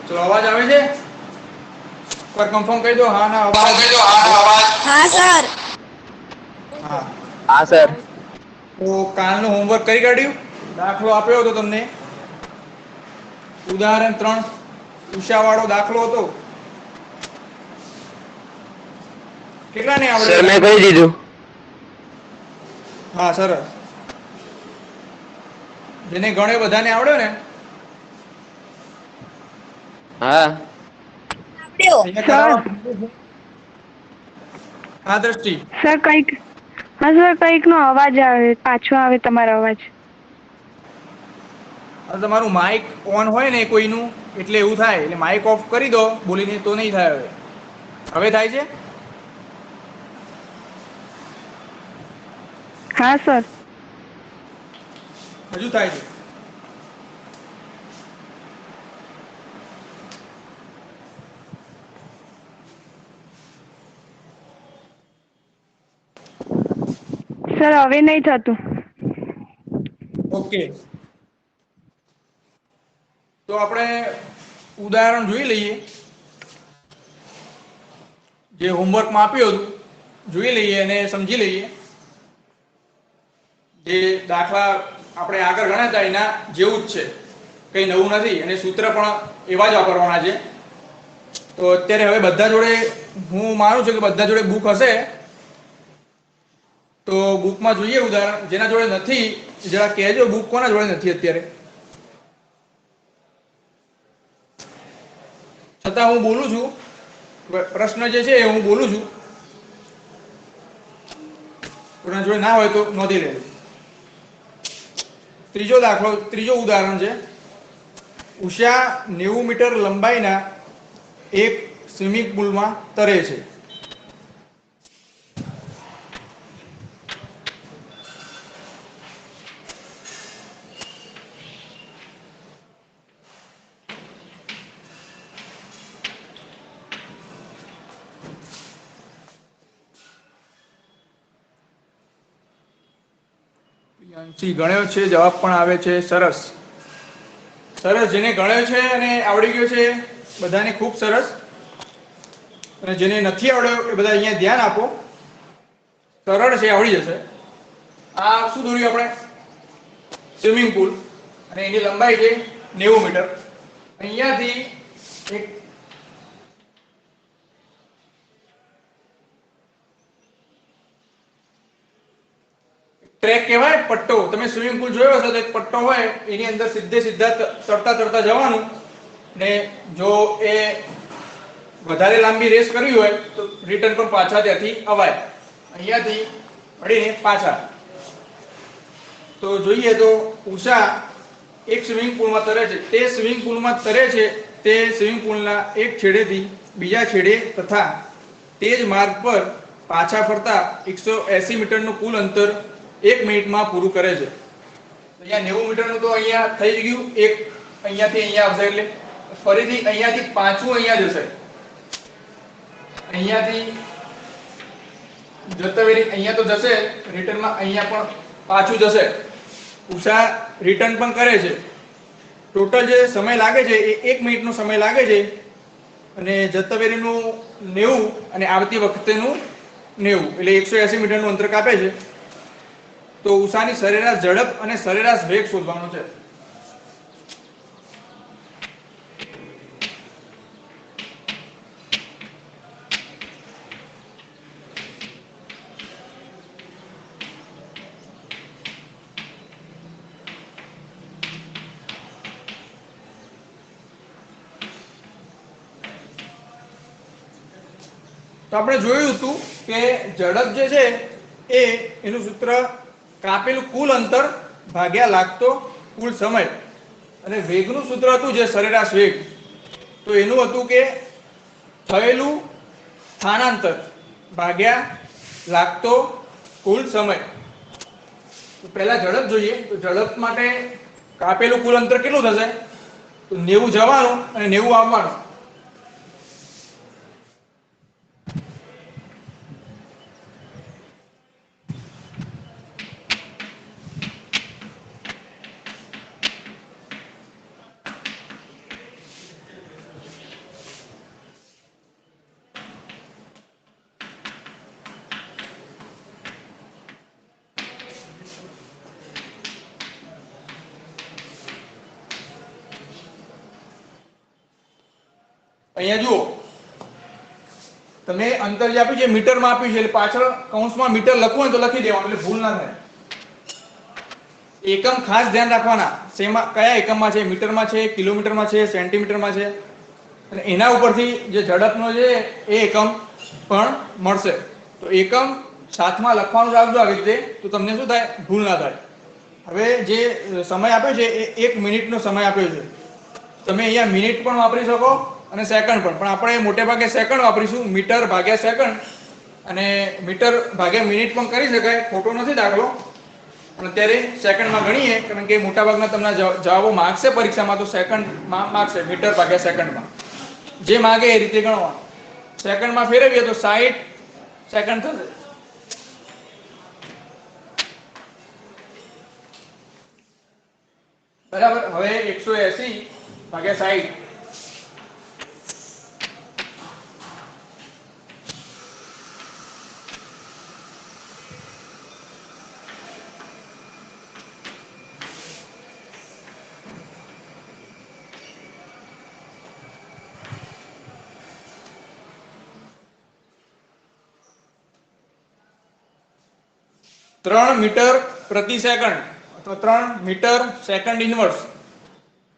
ચલો અવાજ આવે છે? પર કન્ફર્મ કહી દો હા ના અવાજ. હા સર. હા. હા સર. તો કાલનું હોમવર્ક કરી કાઢ્યું? દાખલો આપ્યો હતો તમને. ઉદાહરણ 3 ઉષા વાળો દાખલો હતો. કેટલાને આવડે સર એ મેં દાખલો? કહી દીધું. હા સરસ. જેને ગણે બધાને આવડ્યો ને? હા. અહીંયા સર કરાવો. હા દ્રષ્ટિ. સર કઈક હા સર કઈક નો અવાજ આવે પાછો આવે તમારો અવાજ. તમારું માઈક ઓન હોય ને કોઈનું એટલે એવું થાય એટલે માઈક ઓફ કરી દો બોલીને તો નહી થાય હવે. હવે થાય છે? હા સર. હજુ થાય છે? સર હવે નહી થતું. ઓકે. તો આપણે ઉદાહરણ જોઈ લઈએ. જે હોમવર્કમાં આપ્યું હતું જોઈ લઈએ અને સમજી લઈએ. જે દાખલા આપણે આગળ ગણ્યા હતા એના જેવું જ છે. કઈ નવું નથી અને સૂત્ર પણ એવા જ વાપરવાના છે. તો અત્યારે હવે બધા જોડે હું માનું છું કે બધા જોડે બુક હશે. તો બુકમાં જોઈએ ઉદાહરણ જેના જોડે નથી જરા કહેજો બુક કોના જોડે નથી અત્યારે? છતાં હું બોલું છું પ્રશ્ન જે છે એ હું બોલું છું. કોના જોડે ના હોય તો નોંધી લેજો. ત્રીજો દાખલો ત્રીજો ઉદાહરણ છે. ઉષા 90 મીટર લંબાઈના એક સ્વિમિંગ પુલમાં તરે છે. ગણ્યો છે જવાબ પણ આવે છે સરસ. સરસ જેને ગણ્યો છે અને આવડી ગયો છે બધાને ખુબ સરસ. અને જેને નથી આવડ્યો એ બધા અહીંયા ધ્યાન આપો. સરળ છે આવડી જશે. આ શું દોર્યું આપણે? સ્વિમિંગ પુલ અને એની લંબાઈ છે 90 મીટર. અહીંયાથી એક ટ્રેક કહેવાય પટ્ટો તમે સ્વિમિંગ પુલ જોયો હશો તો એક પટ્ટો હોય એની અંદર સીધે સીધા તરતા તરતા જવાનું ને જો એ વધારે લાંબી રેસ કરવી હોય તો રિટર્ન પણ પાછા ત્યાંથી અવાય. અહીંયાથી વળીને પાછા. તો જોઈએ તો ઉષા એક સ્વિમિંગ પુલમાં તરે છે તે સ્વિમિંગ પુલમાં તરે છે તે સ્વિમિંગ પુલના એક છેડેથી બીજા છેડે તથા તે જ માર્ગ પર પાછા ફરતા 180 મીટરનું કુલ અંતર 1 મિનિટમાં પૂરું કરે છે. અહીંયા 90 મીટરનું તો અહીંયા થઈ જ ગયું એક અહીંયાથી અહીંયા આવશે એટલે ફરીથી અહીંયાથી પાછું અહીંયા જશે. અહીંયાથી જતા વેરી અહીંયા તો જશે રિટર્નમાં અહીંયા પણ પાછું જશે. ઉષા રિટર્ન પણ કરે છે. ટોટલ જે સમય લાગે છે એ 1 મિનિટનો સમય લાગે છે. અને જતા વેરીનું 90 અને આવતી વખતેનું 90 એટલે 180 મીટરનું અંતર કાપે છે. તો ઉષાની સરેરાશ ઝડપ અને સરેરાશ વેગ શોધવાનો છે. તો આપણે જોયું હતું કે ઝડપ જે છે એ એનું સૂત્ર કાપેલું કુલ અંતર ભાગ્યા લાગતો કુલ સમય અને વેગનું સૂત્ર હતું જે સરેરાશ વેગ તો એનું હતું કે થયેલું સ્થાનાંતર ભાગ્યા લાગતો કુલ સમય. તો પહેલા ઝડપ જોઈએ તો ઝડપ માટે કાપેલું કુલ અંતર કેટલું થશે? તો 90 જવાનું અને 90 આવવાનું. અહીંયા જુઓ, તમે અંતર જે આપ્યું છે મીટરમાં આપ્યું છે, એટલે પાછળ કૌંસમાં મીટર લખવું હોય તો લખી દેવાનું, એટલે ભૂલ ના થાય. એકમ ખાસ ધ્યાન રાખવાના, શેમાં કયા એકમમાં છે, મીટરમાં છે, કિલોમીટરમાં છે, સેન્ટીમીટરમાં છે, અને એના ઉપરથી જે ઝડપનો છે એ એકમ પણ મળશે. તો એકમ સાથમાં લખવાનું રાખજો આવી રીતે, તો તમને શું થાય, ભૂલ ના થાય. હવે જે સમય આપ્યો છે એ 1 મિનિટનો સમય આપ્યો છે. તમે અહીંયા મિનિટ પણ વાપરી શકો અને સેકન્ડ પણ આપણે મોટે ભાગે સેકન્ડ વાપરીશું. મીટર ભાગ્યા સેકન્ડ અને મીટર ભાગ્યા મિનિટ પણ કરી શકાય, ખોટો નથી દાખલો, પણ અત્યારે સેકન્ડમાં ગણીએ, કારણ કે મોટાભાગના તમને જવાબો માગશે પરીક્ષામાં, તો સેકન્ડમાં માગશે, મીટર ભાગ્યા સેકન્ડમાં જે માગે એ રીતે ગણવાનું. સેકન્ડમાં ફેરવીએ તો 60 સેકન્ડ થશે. બરાબર. હવે 180 ભાગ્યા 60, ત્રણ મીટર પ્રતિ સેકન્ડ અથવા 3 મીટર સેકન્ડ ઇનવર્સ.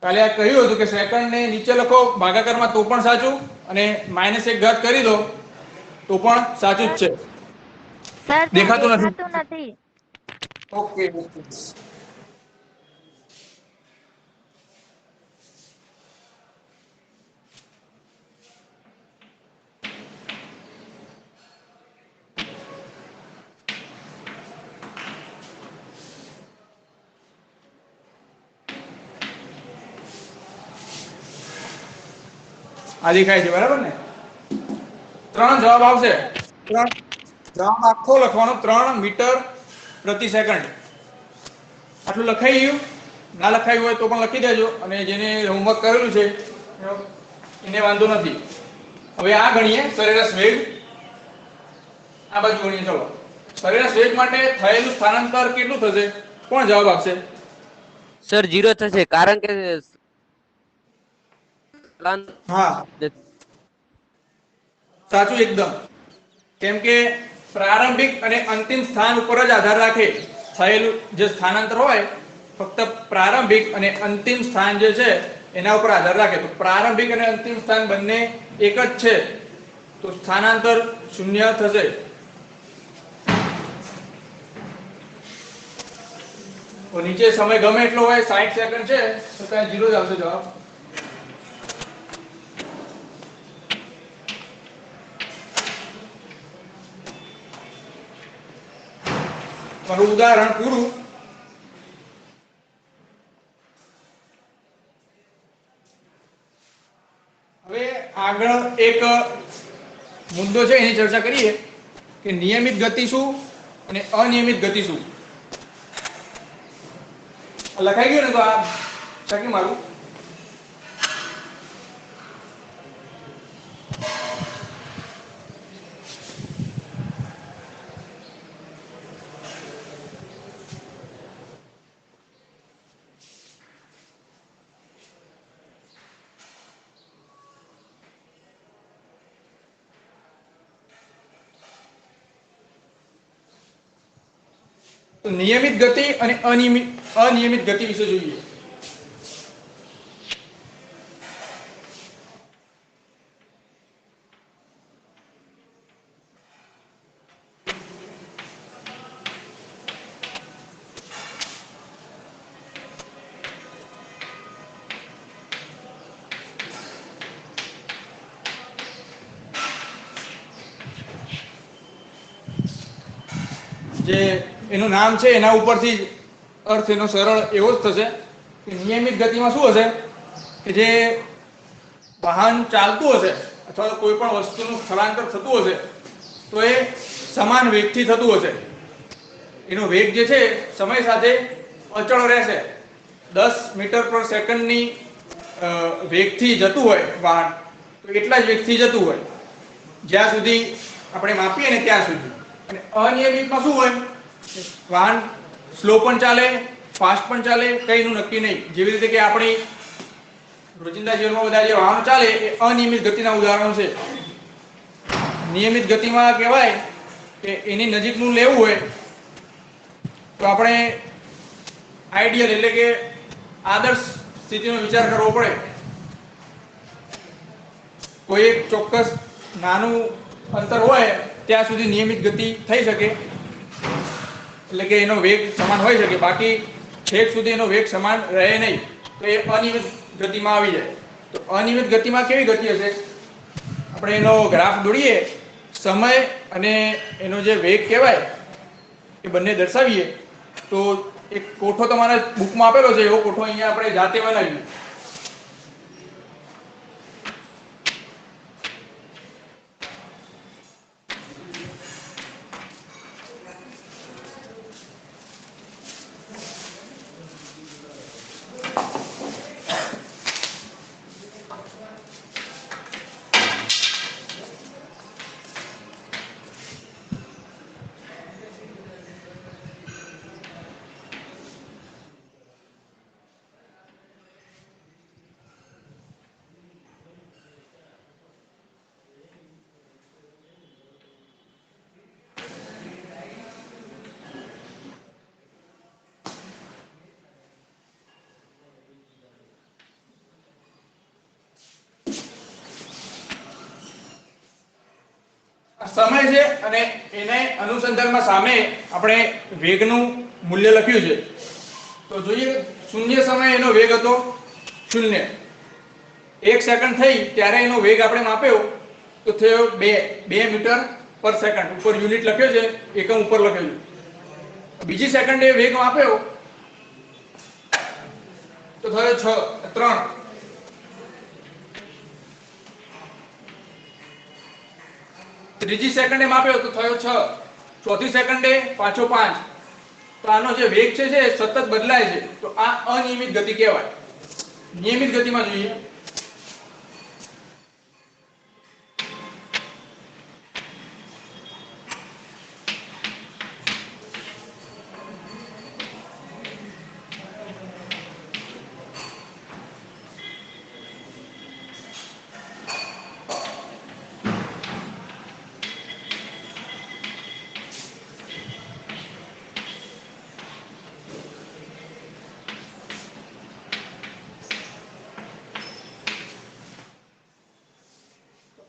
કાલે આ કહ્યું હતું કે સેકન્ડ ને નીચે લખો ભાગાકારમાં તો પણ સાચું, અને -1 ઘાત કરી દો તો પણ સાચું જ છે. સર દેખાતું દેખાતું નથી. ઓકે. આ દેખાય છે, બરાબર ને? 3 જવાબ આવશે. 3 જવાબ આખો લખવાનો, 3 મીટર પ્રતિ સેકન્ડ. આટલું લખાઈ ગયું? ના લખાયું હોય તો પણ લખી દેજો, અને જેને હોમવર્ક કરેલું છે એને વાંધો નથી. હવે આ ગણીએ સરેરાશ વેગ. આ બાજુ ગણીએ. ચલો, સરેરાશ વેગ માટે થયેલું સ્થાનાંતર કેટલું થશે? કોણ જવાબ આપશે? સર 0 થશે, કારણ કે હા, સાચું એકદમ. કેમ કે પ્રારંભિક અને અંતિમ સ્થાન ઉપર જ આધાર રાખે થયેલું જે સ્થાનાંતર હોય, ફક્ત પ્રારંભિક અને અંતિમ સ્થાન જે છે એના ઉપર આધાર રાખે. તો પ્રારંભિક અને અંતિમ સ્થાન બંને એક જ છે, તો સ્થાનાંતર 0 થશે. તો નીચે સમય ગમે એટલો હોય, 60 સેકન્ડ છે, તો ત્યાં 0 જ આવશે જવાબ. મારું ઉદાહરણ પૂરું. હવે આગળ એક મુદ્દો છે, એની ચર્ચા કરીએ કે નિયમિત ગતિ શું અને અનિયમિત ગતિ શું. લખાઈ ગયું ને? તો આ ચકી મારું. તો નિયમિત ગતિ અને અનિયમિત ગતિ વિશે જોઈએ. જે એનું નામ છે એના ઉપરથી જ અર્થ એનો સરળ એવો જ થશે કે નિયમિત ગતિમાં શું હશે કે જે વાહન ચાલતું હશે અથવા તો કોઈ પણ વસ્તુનું સ્થળાંતર થતું હશે તો એ સમાન વેગથી થતું હશે. એનો વેગ જે છે સમય સાથે અચળ રહેશે. 10 મીટર પર સેકન્ડની વેગથી જતું હોય વાહન, તો એટલા જ વેગથી જતું હોય જ્યાં સુધી આપણે માપીએ ને ત્યાં સુધી. અને અનિયમિતમાં શું હોય? વાહન સ્લો પણ ચાલે, ફાસ્ટ પણ ચાલે, કંઈનું નક્કી નહીં. જેવી રીતે કે આપણી રોજિંદા જીવનમાં બધા જે વાહનો ચાલે એ અનિયમિત ગતિના ઉદાહરણો છે. નિયમિત ગતિમાં કહેવાય કે એની નજીકનું લેવું હોય તો આપણે આઈડિયલ એટલે કે આદર્શ સ્થિતિનો વિચાર કરવો પડે. કોઈ એક ચોક્કસ નાનું અંતર હોય ત્યાં સુધી નિયમિત ગતિ થઈ શકે, એટલે કે એનો વેગ સમાન હોઈ શકે. બાકી છેક સુધી એનો વેગ સમાન રહે નહીં તો એ અનિયમિત ગતિમાં આવી જાય. તો અનિયમિત ગતિમાં કેવી ગતિ હશે? આપણે એનો ગ્રાફ દોરીએ, સમય અને એનો જે વેગ કહેવાય એ બંને દર્શાવીએ તો એક કોઠો તમારા બુકમાં આપેલો છે, એવો કોઠો અહીંયા આપણે જાતે બનાવીએ. સમય છે અને એને અનુસંધાનમાં સામે આપણે વેગનું મૂલ્ય લખ્યું છે. તો જોઈએ, શૂન્ય સમયે એનો વેગ હતો 0. 1 સેકન્ડ થઈ ત્યારે એનો વેગ આપણે માપ્યો તો થયો 2 મીટર પર સેકન્ડ. ઉપર યુનિટ લખ્યો છે, એકમ ઉપર લખ્યો છે. બીજી સેકન્ડે વેગ માપ્યો તો થયો 3. ત્રીજી સેકન્ડે માપ્યો તો થયો 6. ચોથી સેકન્ડે પાછો 5. તો આનો જે વેગ છે સતત બદલાય છે. તો આ અનિયમિત ગતિ કહેવાય. નિયમિત ગતિમાં જોઈએ,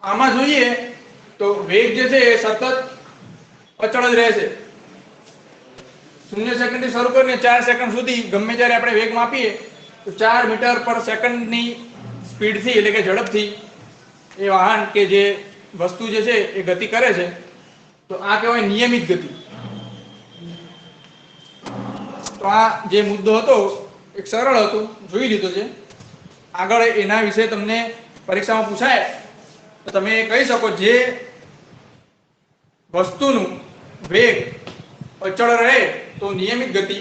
આમાં જોઈએ તો વેગ જે છે એ સતત અચળ જ રહેશે. 0 સેકન્ડથી શરૂ કરીને 4 સેકન્ડ સુધી ગમે ત્યારે આપણે વેગ માપીએ તો 4 મીટર પર સેકન્ડની સ્પીડથી, એટલે કે ઝડપથી એ વાહન કે જે વસ્તુ જે છે એ ગતિ કરે છે. તો આ કહેવાય નિયમિત ગતિ. તો આ જે મુદ્દો હતો એક સરળ હતો, જોઈ લીધો છે. આગળ એના વિશે તમને પરીક્ષામાં પૂછાય તો તમે કહી શકો, જે વસ્તુનું વેગ અચળ રહે તો નિયમિત ગતિ,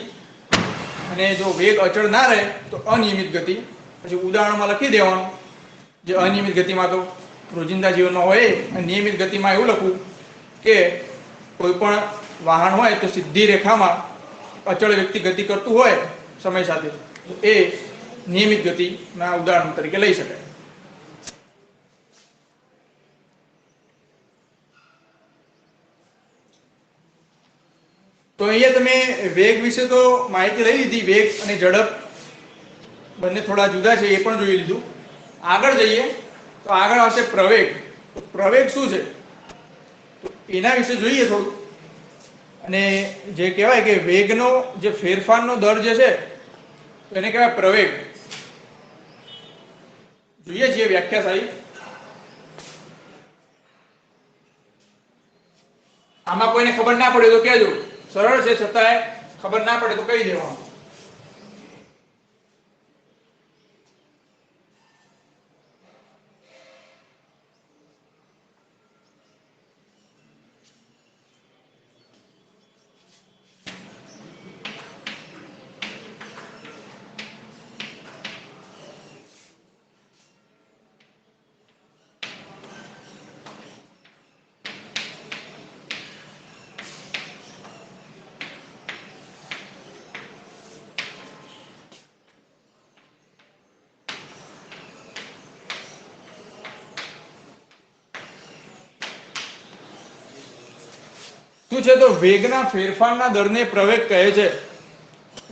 અને જો વેગ અચળ ના રહે તો અનિયમિત ગતિ. પછી ઉદાહરણમાં લખી દેવાનું. જે અનિયમિત ગતિમાં તો રોજિંદા જીવનમાં હોય, અને નિયમિત ગતિમાં એવું લખવું કે કોઈ પણ વાહન હોય તો સીધી રેખામાં અચળ વ્યક્તિ ગતિ કરતું હોય સમય સાથે, તો એ નિયમિત ગતિના ઉદાહરણ તરીકે લઈ શકાય. તો અહીંયા તમે વેગ વિશે તો માહિતી લઈ લીધી. વેગ અને ઝડપ બંને થોડા જુદા છે, એ પણ જોઈ લીધું. આગળ જઈએ તો આગળ આવશે પ્રવેગ. પ્રવેગ શું છે તો એના વિશે જોઈએ થોડું. અને જે કહેવાય કે વેગનો જે ફેરફારનો દર જે છે એને કહેવાય પ્રવેગ. જોઈએ છીએ વ્યાખ્યા સારી. આમાં કોઈને ખબર ના પડે તો કહેજો. સરળ છે, છતાંય ખબર ના પડે તો કહી દેવાનું. શું છે તો વેગના ફેરફારના દરને પ્રવેગ કહે છે.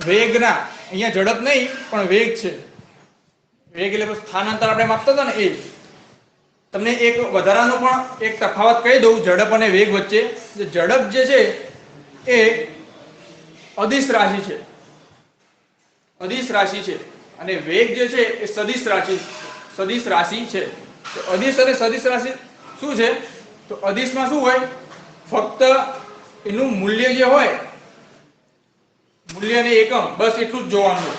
વેગના, અહીંયા ઝડપ નહીં પણ વેગ છે. વેગ એટલે સ્થાનાંતર આપણે માપતા હતા ને એ. તમને એક વધારાનો પણ એક તફાવત કહી દઉં ઝડપ અને વેગ વચ્ચે. ઝડપ જે છે એ અદિશ રાશિ છે, અદિશ રાશિ છે, અને વેગ જે છે એ સદિશ રાશિ છે. તો અદિશ અને સદિશ રાશિ શું છે તો અદિશમાં શું હોય, ફક્ત એનું મૂલ્ય જે હોય, મૂલ્ય અને એકમ બસ એટલું જ જોવાનું હોય.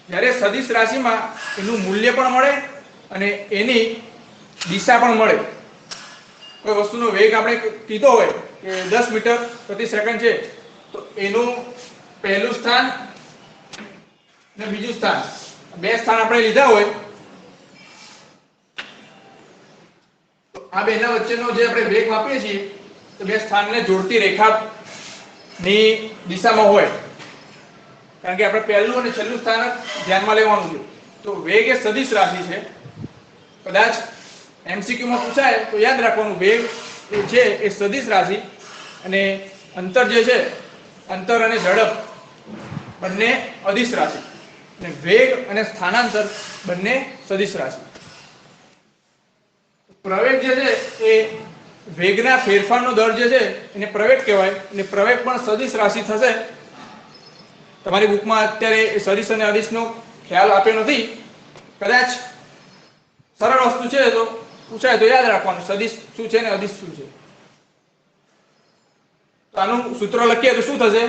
જ્યારે સદિશ રાશિમાં એનું મૂલ્ય પણ મળે અને એની દિશા પણ મળે. કોઈ વસ્તુનો વેગ આપણે કીધો હોય કે 10 મીટર પ્રતિ સેકન્ડ છે, તો એનું પહેલું સ્થાન અને બીજું સ્થાન, બે સ્થાન આપણે લીધા હોય, તો આ બેના વચ્ચેનો જે આપણે વેગ માપીએ છીએ તો બે સ્થાનને જોડતી રેખાની દિશામાં હોય. કારણ કે આપણે પહેલું અને છેલ્લું સ્થાન ધ્યાનમાં લેવાનું છે. તો વેગ એ સદિશ રાશિ છે. કદાચ MCQ માં પૂછાય તો યાદ રાખવાનું, વેગ એ છે એ સદિશ રાશિ, અને અંતર જે છે, અંતર અને ઝડપ બંને અદિશ રાશિ, અને વેગ અને સ્થાનાંતર બંને સદિશ રાશિ. પ્રવેગ જે છે એ વેગના ફેરફારનો દર જે છે એને પ્રવેગ કહેવાય, અને પ્રવેગ પણ સદિશ રાશિ થશે. તમારી બુકમાં અત્યારે સદિશ અને અદિશનો ખ્યાલ આપ્યો નથી. કદાચ સરળ વસ્તુ છે તો પૂછાય તો યાદ રાખવાનું, સદિશ શું છે ને અદિશ શું છે. તો આનું સૂત્ર લખીએ તો શું થશે,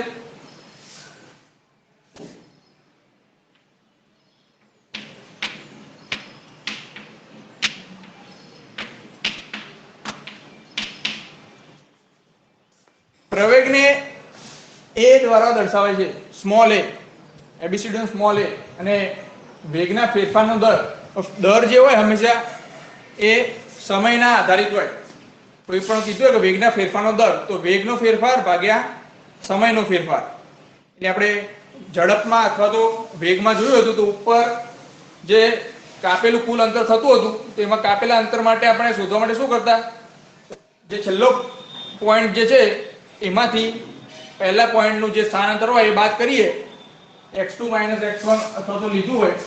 પ્રવેગને એ દ્વારા દર્શાવાય છે, સ્મોલ એ, એબીસીડી સ્મોલ એ. અને વેગના ફેરફારનો દર જે હોય હંમેશા એ સમયના આધારિત હોય. કોઈ પણ કીધું હોય કે વેગના ફેરફારનો દર, તો વેગનો ફેરફાર ભાગ્યા સમયનો ફેરફાર. એટલે આપણે ઝડપમાં અથવા તો વેગમાં જોયું હતું તો ઉપર જે કાપેલું કુલ અંતર થતું હતું, તો એમાં કાપેલા અંતર માટે આપણે શોધવા માટે શું કરતા, જે છેલ્લો પોઈન્ટ જે છે એમાંથી પહેલા પોઈન્ટનું જે સ્થાનાંતર હોય એ બાદ કરીએ, x2 - x1 અથવા તો લીધું હોય,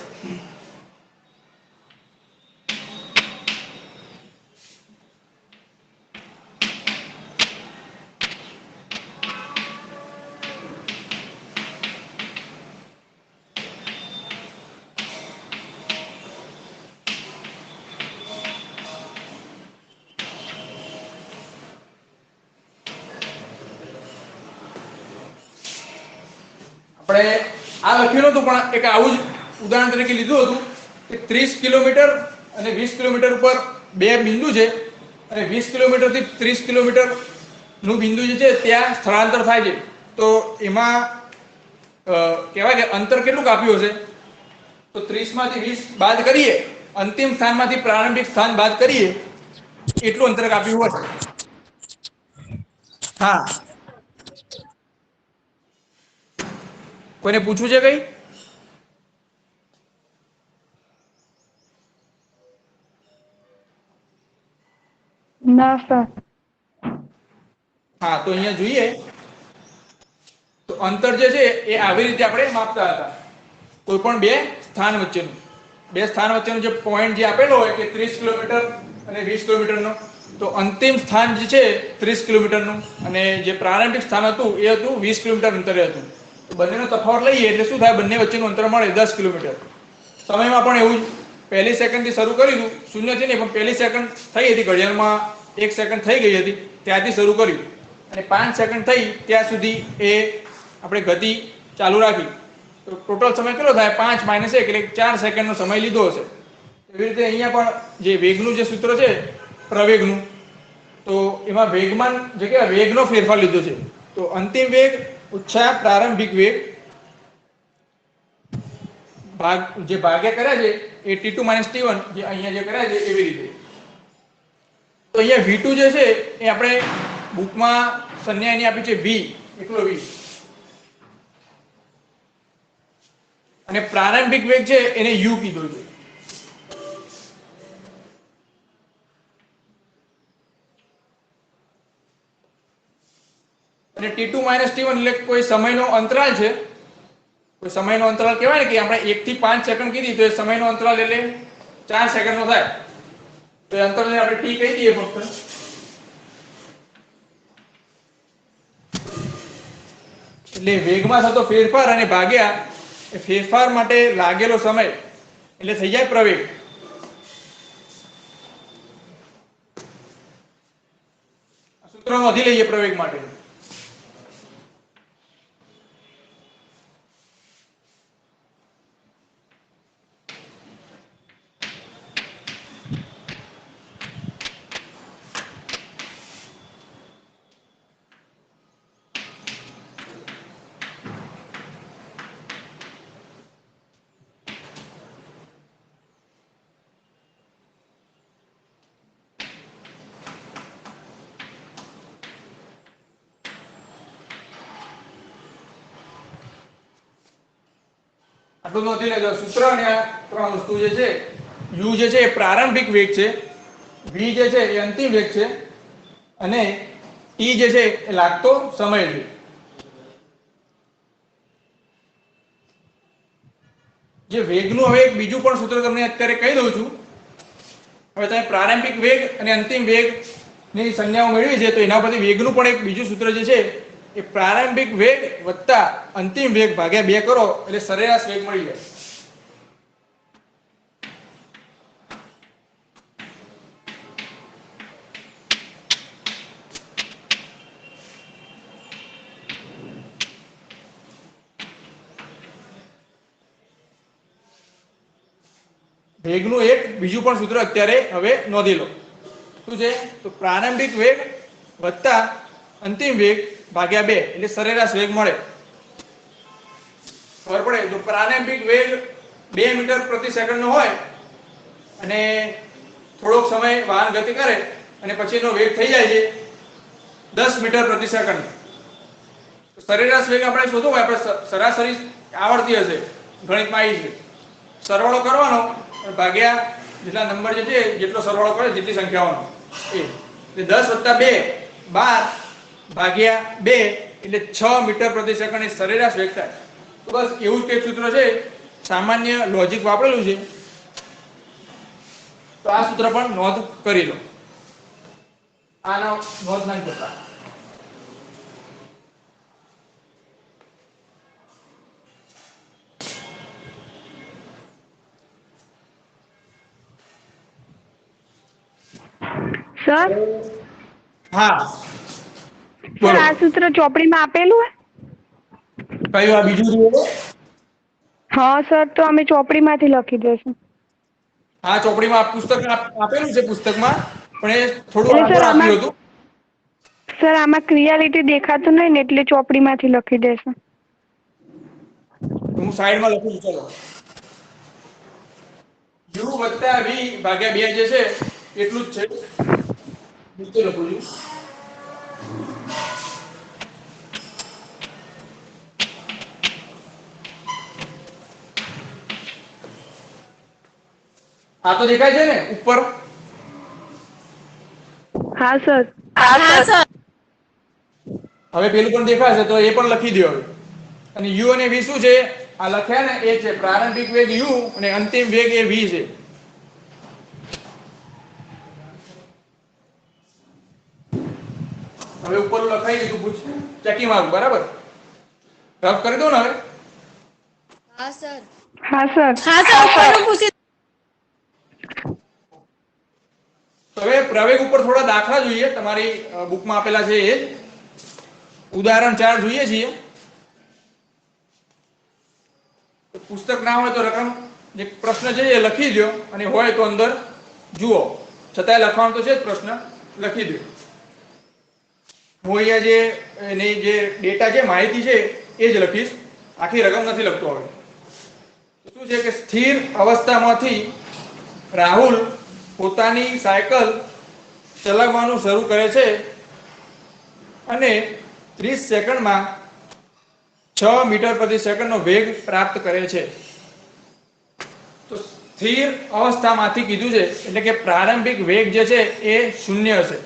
આપણે આ લખ્યું નતું પણ એક આવું જ ઉદાહરણ તરીકે લીધું હતું કે 30 કિલોમીટર અને 20 કિલોમીટર ઉપર બે બિંદુ છે, અને 20 કિલોમીટર થી 30 કિલોમીટર નું બિંદુ જે છે ત્યાં સ્થળાંતર થાય છે. તો એમાં કહેવાય કે અંતર કેટલું કાપ્યું હશે, તો 30 માંથી 20 બાદ કરીએ, અંતિમ સ્થાનમાંથી પ્રારંભિક સ્થાન બાદ કરીએ, એટલું અંતર કાપ્યું હશે. હા, કોઈને પૂછવું છે કઈ? ના સર. હા, તો અહીંયા જોઈએ તો અંતર જે છે એ આવી રીતે આપણે માપતા હતા. કોઈ પણ બે સ્થાન વચ્ચેનો જે પોઈન્ટ જે આપેલો હોય કે 30 કિલોમીટર અને 20 કિલોમીટરનો, તો અંતિમ સ્થાન જે છે 30 કિલોમીટરનું, અને જે પ્રારંભિક સ્થાન હતું એ હતું 20 કિલોમીટર અંતરે હતું. તો બંનેનો તફાવત લઈએ એટલે શું થાય, બંને વચ્ચેનું અંતર મળે 10 કિલોમીટર. સમયમાં પણ એવું જ, પહેલી સેકન્ડથી શરૂ કર્યું હતું, શૂન્યથી નહીં પણ પહેલી સેકન્ડ થઈ હતી ઘડિયાળમાં, 1 સેકન્ડ થઈ ગઈ હતી ત્યાંથી શરૂ કર્યું, અને 5 સેકન્ડ થઈ ત્યાં સુધી એ આપણે ગતિ ચાલુ રાખી. તો ટોટલ સમય કેટલો થાય, 5 - 1 એટલે 4 સેકન્ડનો સમય લીધો હશે. એવી રીતે અહીંયા પણ જે વેગનું જે સૂત્ર છે પ્રવેગનું, તો એમાં વેગમાન જગ્યાએ વેગનો ફેરફાર લીધો છે. તો અંતિમ વેગ ઓછા પ્રારંભિક વેગ જે ભાગ્યા કર્યા છે એ t2 - t1 જે અહીંયા જે કર્યા છે એવી રીતે. તો અહીંયા v2 જે છે એ આપણે બુકમાં સંજ્ઞા એની આપી છે v, એટલો v, અને પ્રારંભિક વેગ છે એને u કીધો છે. અને t2 - t1 એટલે કોઈ સમયનો અંતરાલ છે, કોઈ સમયનો અંતરાલ કહેવાય ને કે આપણે 1 થી 5 સેકન્ડ કીધી તો એ સમયનો અંતરાલ એટલે 4 સેકન્ડનો થાય, તો એ અંતરાલને આપણે t કહી દઈએ ફક્ત. એટલે વેગમાં થતો ફેરફાર અને ભાગ્યા એ ફેરફાર માટે લાગેલો સમય એટલે થઈ જાય પ્રવેગ. સૂત્ર નોંધી લઈએ પ્રવેગ માટે. આટલું નોંધી લેજો. સૂત્ર અને આ ત્રણ વસ્તુ જે છે, u જે છે એ પ્રારંભિક વેગ છે, v જે છે એ અંતિમ વેગ છે, અને t જે છે એ લાગતો સમય છે. જે વેગનું હવે એક બીજું પણ સૂત્ર તમને અત્યારે કહી દઉં છું. હવે તમે પ્રારંભિક વેગ અને અંતિમ વેગ ની સંજ્ઞાઓ મેળવી છે, તો એના પરથી વેગનું પણ એક બીજું સૂત્ર જે છે એ પ્રારંભિક વેગ વત્તા અંતિમ વેગ ભાગ્યા 2 કરો એટલે સરેરાશ વેગ મળી જાય. વેગનું એક બીજું પણ સૂત્ર અત્યારે હવે નોંધી લો. શું છે? તો પ્રારંભિક વેગ વત્તા અંતિમ વેગ ભાગ્યા 2 એટલે સરેરાશ વેગ મળે. ખબર પડે? તો પ્રારંભિક વેગ 2 મીટર પ્રતિ સેકન્ડ નો હોય અને થોડોક સમય વાહન ગતિ કરે અને પછીનો વેગ થઈ જાય છે 10 મીટર પ્રતિ સેકન્ડ. સરેરાશ વેગ આપણે શોધવો હોય, આપણે સરાસરી આવડતી હશે, ગણિતમાં આવી છે, સરવાળો કરવાનો ભાગ્યા જેટલા નંબર જે છે જેટલો સરવાળો કરે જેટલી સંખ્યાઓનો એ એટલે 10 + 2 12 ભાગ્યા 2 એટલે 6 મીટર પ્રતિ સેકન્ડ એ સરેરાશ વેગ થાય. તો બસ એવું જ કંઈક સૂત્ર છે, સામાન્ય લોજિક વાપરેલું છે. તો આ સૂત્ર પણ નોંધ કરી લો. આનો નોંધ નહીં કરતા. સર હા સર બોલો. આ સૂત્ર ચોપડીમાં આપેલું હે? કયું આ બીજું જુઓ? હા સર, તો અમે ચોપડીમાંથી લખી દઈશું. હા, ચોપડીમાં પુસ્તક આપેલું છે પુસ્તકમાં, પણ એ થોડું એટલે આગળ આપ્યું હતું. સર આમાં ક્રિયાલિટી દેખાતું નહીં ને એટલે ચોપડીમાંથી લખી દઈશું. હું સાઈડમાં લખું છું. ચલો, u + v ભાગ્યા 2 જે છે એટલું જ છે. નીચે લખું છું. આ તો દેખાય છે ને ઉપર? હા સર. હવે પેલું પણ દેખાશે તો એ પણ લખી દો હવે. અને u અને v શું છે? આ લખ્યા ને એ છે પ્રારંભિક વેગ u અને અંતિમ વેગ એ v છે. હવે ઉપર લખાઈ દીધું, પૂછ ચેકી મારું બરાબર. રફ કરી દો ને હવે. હા સર. હવે પ્રવેગ ઉપર થોડા દાખલા જોઈએ, તમારી બુકમાં આપેલા છે એ જ. ઉદાહરણ 4 જોઈએ છીએ. પુસ્તક ના હોય તો રકમ જે પ્રશ્ન છે એ લખી દો, અને હોય તો અંદર જુઓ. છતાંય લખવાનું તો છે જ, પ્રશ્ન લખી દો. હું અહીંયા જે એની જે ડેટા છે, માહિતી છે એ જ લખીશ, આખી રકમ નથી લખતો. હવે શું છે કે સ્થિર અવસ્થામાંથી રાહુલ પોતાની સાયકલ ચલાવવાનું શરૂ કરે છે અને 30 સેકન્ડમાં 6 મીટર પ્રતિ સેકન્ડનો વેગ પ્રાપ્ત કરે છે. તો સ્થિર અવસ્થામાંથી કીધું છે એટલે કે પ્રારંભિક વેગ જે છે એ 0 હશે.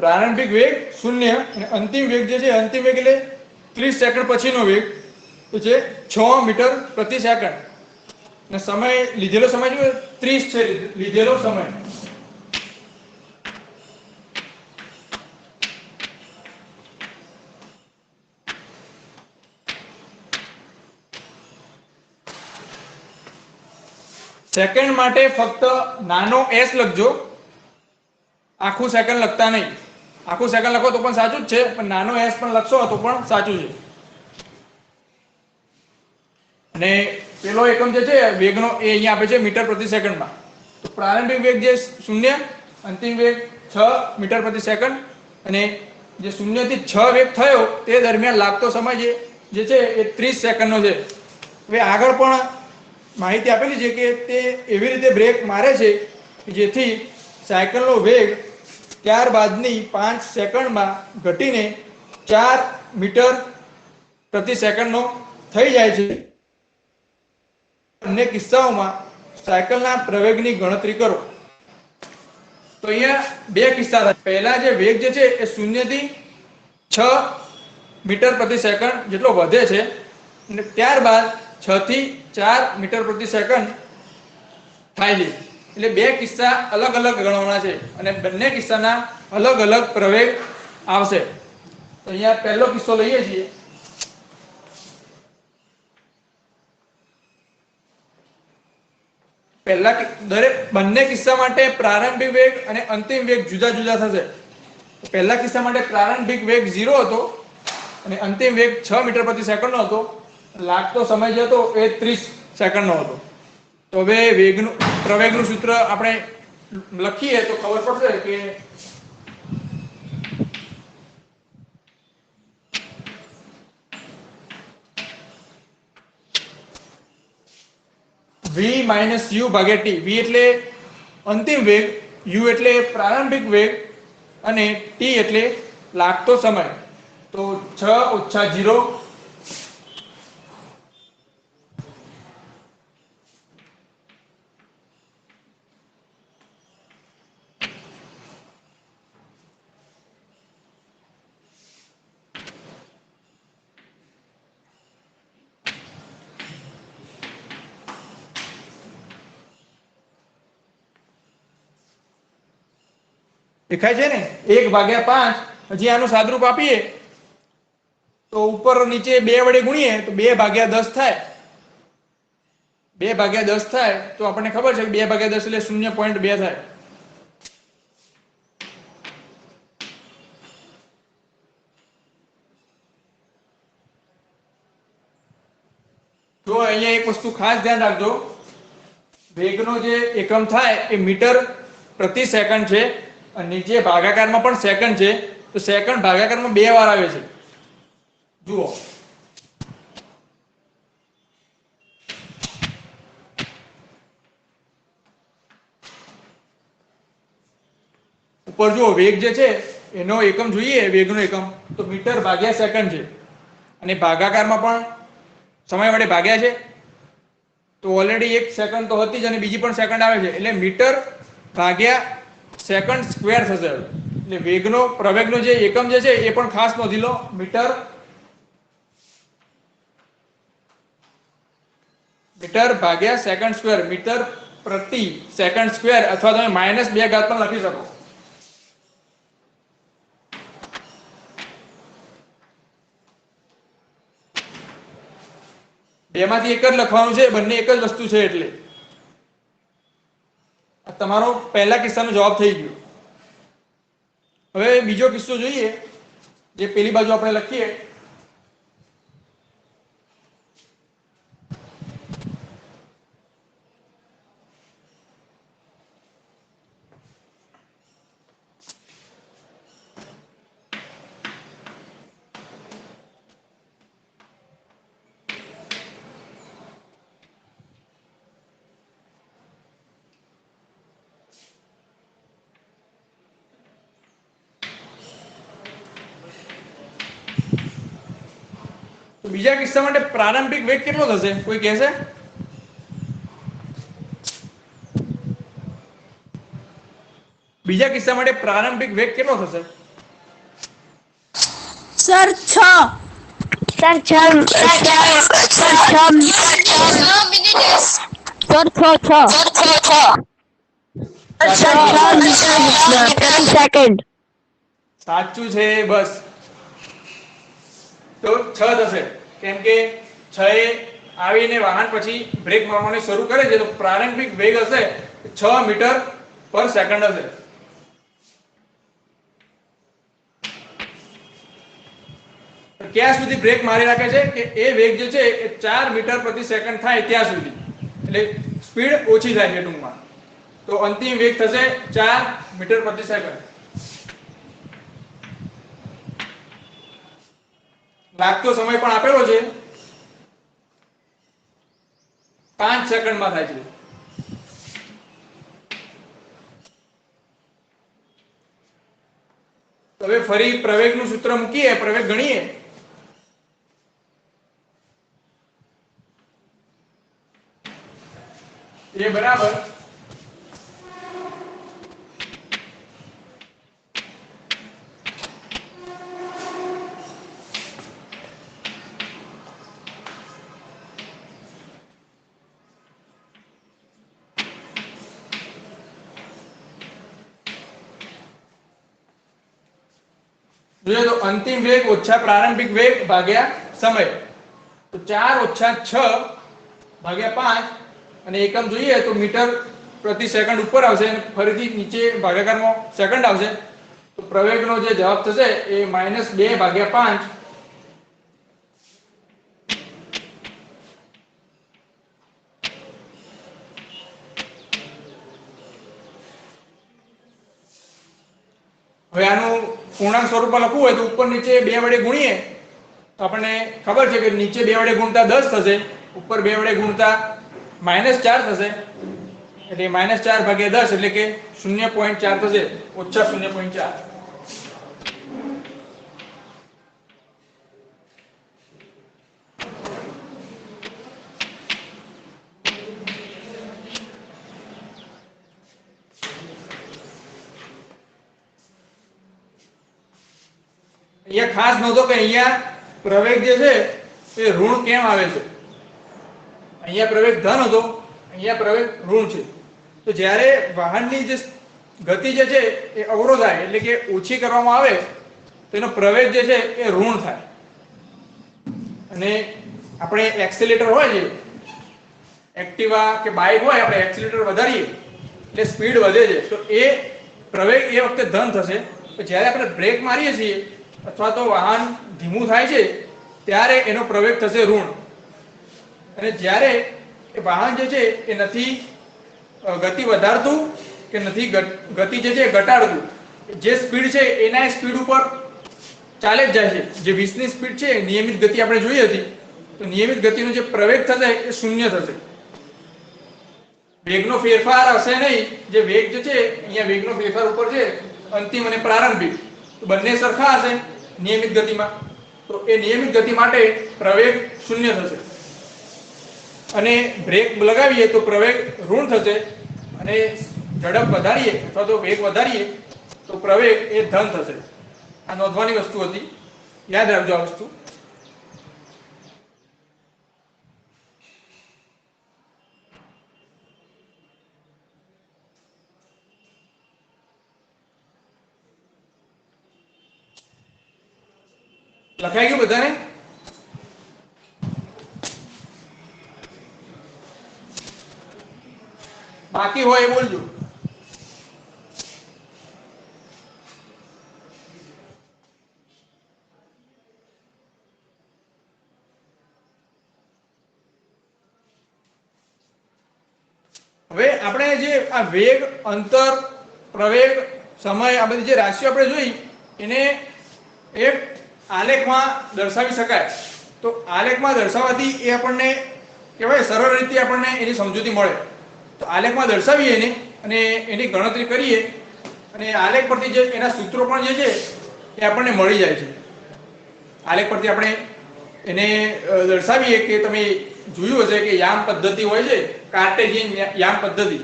પ્રારંભિક વેગ 0 અને અંતિમ વેગ જે છે અંતિમ વેગ એટલે 30 સેકન્ડ પછીનો વેગ તો છે 6 મીટર પ્રતિ સેકન્ડ અને સમય લીધેલો સમય છે 30 છે લીધેલો સમય. સેકન્ડ માટે ફક્ત નાનો s લખજો, આખું સેકન્ડ લખતા નહીં. આખું સેકન્ડ લખો તો પણ સાચું જ છે, પણ નાનો s પણ લખશો તો પણ સાચું છે. અને પેલો એકમ જે છે વેગનો એ અહીંયા આપે છે મીટર પ્રતિ સેકન્ડમાં. તો પ્રારંભિક વેગ જે 0, અંતિમ વેગ 6 મીટર પ્રતિ સેકન્ડ અને જે 0 થી 6 વેગ થયો તે દરમિયાન લાગતો સમય જે છે એ 30 સેકન્ડનો છે. હવે આગળ પણ માહિતી આપેલી છે કે તે એવી રીતે બ્રેક મારે છે કે જેથી સાયકલનો વેગ ત્યારબાદની 5 સેકન્ડમાં ઘટીને 4 મીટર પ્રતિ સેકન્ડનો થઈ જાય છે. બંને કિસ્સાઓમાં સાયકલના પ્રવેગની ગણતરી કરો. તો અહીંયા બે કિસ્સા થાય. પહેલા જે વેગ જે છે એ 0 થી 6 મીટર પ્રતિ સેકન્ડ જેટલો વધે છે અને ત્યારબાદ 6 થી 4 મીટર પ્રતિ સેકન્ડ થાય છે. એટલે બે કિસ્સા અલગ અલગ ગણવાના છે અને બંને કિસ્સાના અલગ અલગ પ્રવેગ આવશે. તો અહીંયા પહેલો કિસ્સો લઈએ છીએ. બંને કિસ્સા માટે પ્રારંભિક વેગ અને અંતિમ વેગ જુદા જુદા થશે. પહેલા કિસ્સા માટે પ્રારંભિક વેગ 0 હતો અને અંતિમ વેગ 6 મીટર પ્રતિ સેકન્ડનો હતો. લાગતો સમય જે હતો એ 30 સેકન્ડનો હતો. તો હવે પ્રવેગનું સૂત્ર આપણે લખીએ તો ખબર પડશે કે v - u ભાગ્યા t. v એટલે અંતિમ વેગ, u એટલે પ્રારંભિક વેગ અને t એટલે લાગતો સમય. તો 6 - 0 દેખાય છે ને 1/5. હજી આનું સાદરૂપ આપીએ તો ઉપર નીચે 2 વડે ગુણીએ તો 2/10 થાય. 2/10 થાય તો આપણને ખબર છે કે 2/10 એટલે 0.2 થાય. તો અહીંયા એક વસ્તુ ખાસ ધ્યાન રાખજો, વેગનો જે એકમ થાય એ મીટર પ્રતિ સેકન્ડ છે અને નીચે ભાગાકારમાં પણ સેકન્ડ છે. તો સેકન્ડ ભાગાકારમાં 2 વાર આવે છે. જુઓ ઉપર જુઓ વેગ જે છે એનો એકમ જોઈએ, વેગનો એકમ તો મીટર ભાગ્યા સેકન્ડ છે અને ભાગાકારમાં પણ સમય વડે ભાગ્યા છે. તો ઓલરેડી 1 સેકન્ડ તો હતી જ અને બીજી પણ સેકન્ડ આવે છે એટલે મીટર ભાગ્યા સેકન્ડ સ્ક્વેર થશે. એટલે વેગનો પ્રવેગનો જે એકમ જે છે એ પણ ખાસ નોંધી લો, મીટર ભાગ્યા સેકન્ડ સ્ક્વેર, મીટર પ્રતિ સેકન્ડ સ્ક્વેર અથવા તમે -2 ઘાત પણ લખી શકો. બેમાંથી એક જ લખવાનું છે, બંને એક જ વસ્તુ છે. એટલે તમારો પહેલા કિસ્સાનો જવાબ થઈ ગયો. હવે બીજો કિસ્સો જોઈએ જે પેલી બાજુ આપણે લખીએ. તો બીજા કિસ્સા માટે પ્રારંભિક વેગ કેટલો થશે કોઈ કહેશે? બીજા કિસ્સા માટે પ્રારંભિક વેગ કેટલો થશે? સર 6 સર છ પ્રતિ સેકન્ડ. સાચું છે બસ. તો 6 થશે કેમ કે 6 એ આવીને વાહન પછી બ્રેક મારવાનું શરૂ કરે છે તો પ્રારંભિક વેગ હશે 6 મીટર પર સેકન્ડ હશે. ક્યાં સુધી બ્રેક મારી રાખે છે કે એ વેગ જે છે એ 4 મીટર પ્રતિ સેકન્ડ થાય ત્યાં સુધી, એટલે સ્પીડ ઓછી થાય છે ટૂંકમાં. તો અંતિમ વેગ થશે 4 મીટર પ્રતિ સેકન્ડ. લાગતો સમય પણ આપેલો છે, 5 સેકન્ડમાં થાય છે. હવે ફરી પ્રવેગનું સૂત્ર મૂકીએ, પ્રવેગ ગણીએ. એ બરાબર જોઈએ તો અંતિમ વેગ ઓછા પ્રારંભિક વેગ ભાગ્યા સમય. તો 4 ઓછા 6 ભાગ્યા 5 અને એકમ જોઈએ તો મીટર પ્રતિ સેકન્ડ ઉપર આવશે અને ફરીથી નીચે ભાગાકારમાં સેકન્ડ આવશે. તો પ્રવેગનો જે જવાબ થશે એ -2 ભાગ્યા 5 હવે આનું પૂર્ણાંક સ્વરૂપમાં લખવું હોય તો ઉપર નીચે 2 વડે ગુણીએ તો આપણને ખબર છે કે નીચે 2 વડે ગુણતા 10 થશે, ઉપર 2 વડે ગુણતા -4 થશે, એટલે -4 ભાગ્યા 10 એટલે કે 0.4 થશે, ઓછા 0.4. અહીંયા ખાસ નોંધો કે અહીંયા પ્રવેગ જે છે એ ઋણ કેમ આવે છે. અહીંયા પ્રવેગ ધન હતો, અહીંયા પ્રવેગ ઋણ છે. તો જ્યારે વાહનની જે ગતિ જે છે એ અવરોધાય એટલે કે ઓછી કરવામાં આવે તો એનો પ્રવેગ જે છે એ ઋણ થાય. અને આપણે એક્સેલેટર હોય છે, એક્ટિવા કે બાઇક હોય, આપણે એક્સેલેટર વધારીએ એટલે સ્પીડ વધે છે તો એ પ્રવેગ એ વખતે ધન થશે. તો જ્યારે આપણે બ્રેક મારીએ છીએ અથવા તો વાહન ધીમું થાય છે ત્યારે એનો પ્રવેગ થશે ઋણ. અને જ્યારે એ વાહન જે છે એ નથી ગતિ વધારતું કે નથી ગતિ જે છે ઘટાડતું, જે સ્પીડ છે એના સ્પીડ ઉપર ચાલે જ જાય છે. જે 20 ની સ્પીડ છે નિયમિત ગતિ આપણે જોઈ હતી, તો નિયમિત ગતિનો જે પ્રવેગ થશે એ 0 થશે. વેગનો ફેરફાર હશે નહીં. જે વેગ જે છે અહીંયા વેગનો ફેરફાર ઉપર છે અંતિમ અને પ્રારંભિક, તો બંને સરખા હશે નિયમિત ગતિમાં. તો એ નિયમિત ગતિ માટે પ્રવેગ 0 થશે. અને બ્રેક લગાવીએ તો પ્રવેગ ઋણ થશે અને ઝડપ વધારીએ અથવા તો વેગ વધારીએ તો પ્રવેગ એ ધન થશે. આ નોંધવાની વસ્તુ હતી, યાદ રાખજો આ વસ્તુ. લખાઈ ગયું બધાને? બાકી હોય એ બોલજો. હવે આપણે જે આ વેગ, અંતર, પ્રવેગ, સમય આ બધી જે રાશિઓ આપણે જોઈ એને એક આલેખમાં દર્શાવી શકાય. તો આલેખમાં દર્શાવવાથી એ આપણને કહેવાય સરળ રીતે આપણને એની સમજૂતી મળે. તો આલેખમાં દર્શાવીએ એને અને એની ગણતરી કરીએ અને આલેખ પરથી જે એના સૂત્રો પણ જે છે એ આપણને મળી જાય છે. આલેખ પરથી આપણે એને દર્શાવીએ કે તમે જોયું હશે કે યામ પદ્ધતિ હોય છે, કાર્ટેશિયન યામ પદ્ધતિ.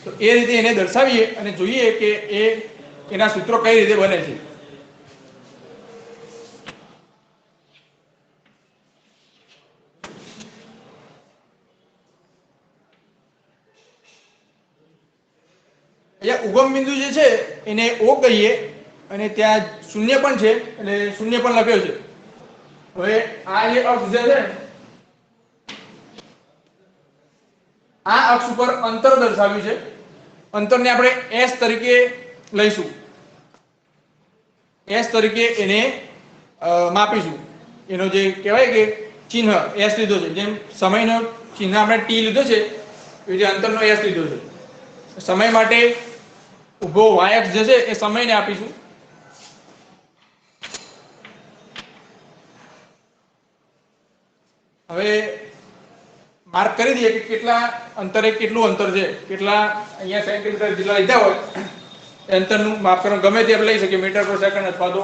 તો એ રીતે એને દર્શાવીએ અને જોઈએ કે એના સૂત્રો કઈ રીતે બને છે. અહીંયા ઉગમ બિંદુ જે છે એને O કહીએ અને ત્યાં શૂન્ય પણ છે એટલે શૂન્ય પણ લખ્યો છે. હવે આ જે અક્ષ જે છે આ અક્ષ ઉપર અંતર દર્શાવ્યું છે. અંતરને આપણે S તરીકે લઈશું. S તરીકે એને માપીશું. એનો જે કહેવાય કે ચિહ્ન S લીધો છે, જેમ સમયનો ચિહ્ન આપણે T લીધો છે એ રીતે અંતરનો S લીધો છે. સમય માટે ઉભો y અક્ષ જે છે એ સમયને આપીશું. હવે માર્ક કરી દઈએ કે કેટલા અંતરે કેટલું અંતર છે, કેટલા અહીંયા સેન્ટીમીટર જેટલા લીધા હોય એ અંતરનું માપકરણ ગમે તે આપણે લઈ શકીએ, મીટર પર સેકન્ડ અથવા તો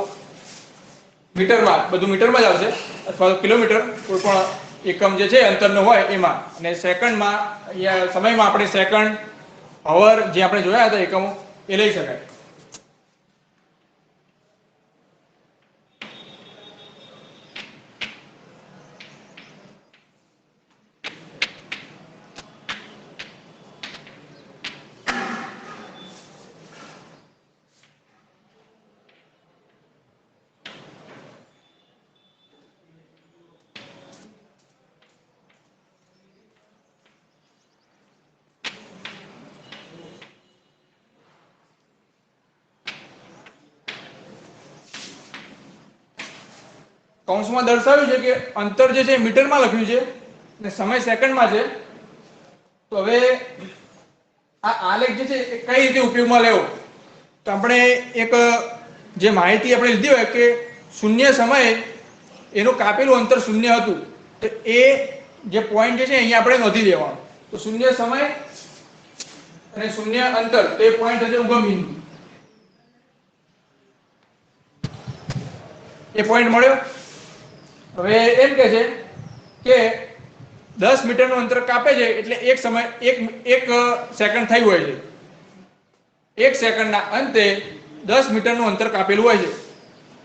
મીટરમાં, બધું મીટરમાં જ આવશે, અથવા તો કિલોમીટર, કોઈ પણ એકમ જે છે અંતરનો હોય એમાં. અને સેકન્ડમાં અહીંયા સમયમાં આપણે સેકન્ડ, અવર જે આપણે જોયા હતા એકમો એ લઈ શકાય. કૌંસમાં દર્શાવ્યું છે કે અંતર જે છે મીટરમાં લખ્યું છે અને સમય સેકન્ડમાં છે. તો હવે આ આલેખ જે છે એ કઈ રીતે ઉપયોગમાં લેવો? તો આપણે એક જે માહિતી આપણે લીધી હોય કે શૂન્ય સમયે એનું કાપેલું અંતર શૂન્ય હતું, તો એ જે પોઈન્ટ જે છે અહીંયા આપણે નોંધી દેવાનું. તો શૂન્ય સમય અને શૂન્ય અંતર, તો એ પોઈન્ટ હશે ઉગમ બિંદુ. એ પોઈન્ટ મળ્યો. હવે એમ કે છે કે 10 મીટરનું અંતર કાપે છે એટલે એક સમય એક સેકન્ડ થઈ હોય છે. એક સેકન્ડના અંતે 10 મીટરનું અંતર કાપેલું હોય છે.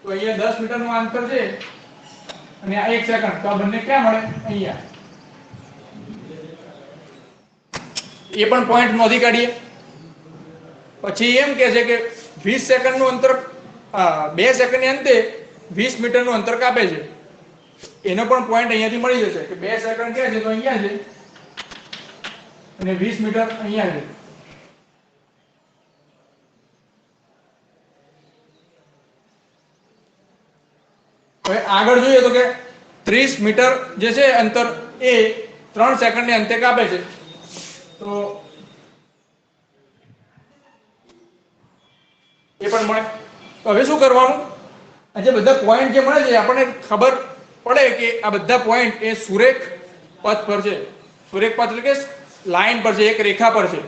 તો અહીંયા 10 મીટરનું અંતર છે અને આ 1 સેકન્ડ, તો આ બંને ક્યાં મળે? અહીંયા. એ પણ પોઈન્ટ નોંધી કાઢીએ. પછી એમ કે છે કે 20 સેકન્ડનું અંતર, 2 સેકન્ડની અંતે 20 મીટરનું અંતર કાપે છે. એનો પણ પોઈન્ટ અહીંયાથી મળી જશે કે 2 સેકન્ડ ક્યાં છે? તો અહીંયા છે અને 20 મીટર અહીંયા છે. હવે આગળ જોઈએ તો કે 30 મીટર જે છે અંતર એ 3 સેકન્ડને અંતે કાપે છે. તો એ પણ મળે. તો હવે શું કરવાનું? આ જે બધા પોઈન્ટ જે મળે છે આપણને ખબર પડે કે આ બધા પોઈન્ટ એ સુરેખ પથ પર છે. સુરેખ પથ એટલે કે લાઈન પર છે, એક રેખા પર છે.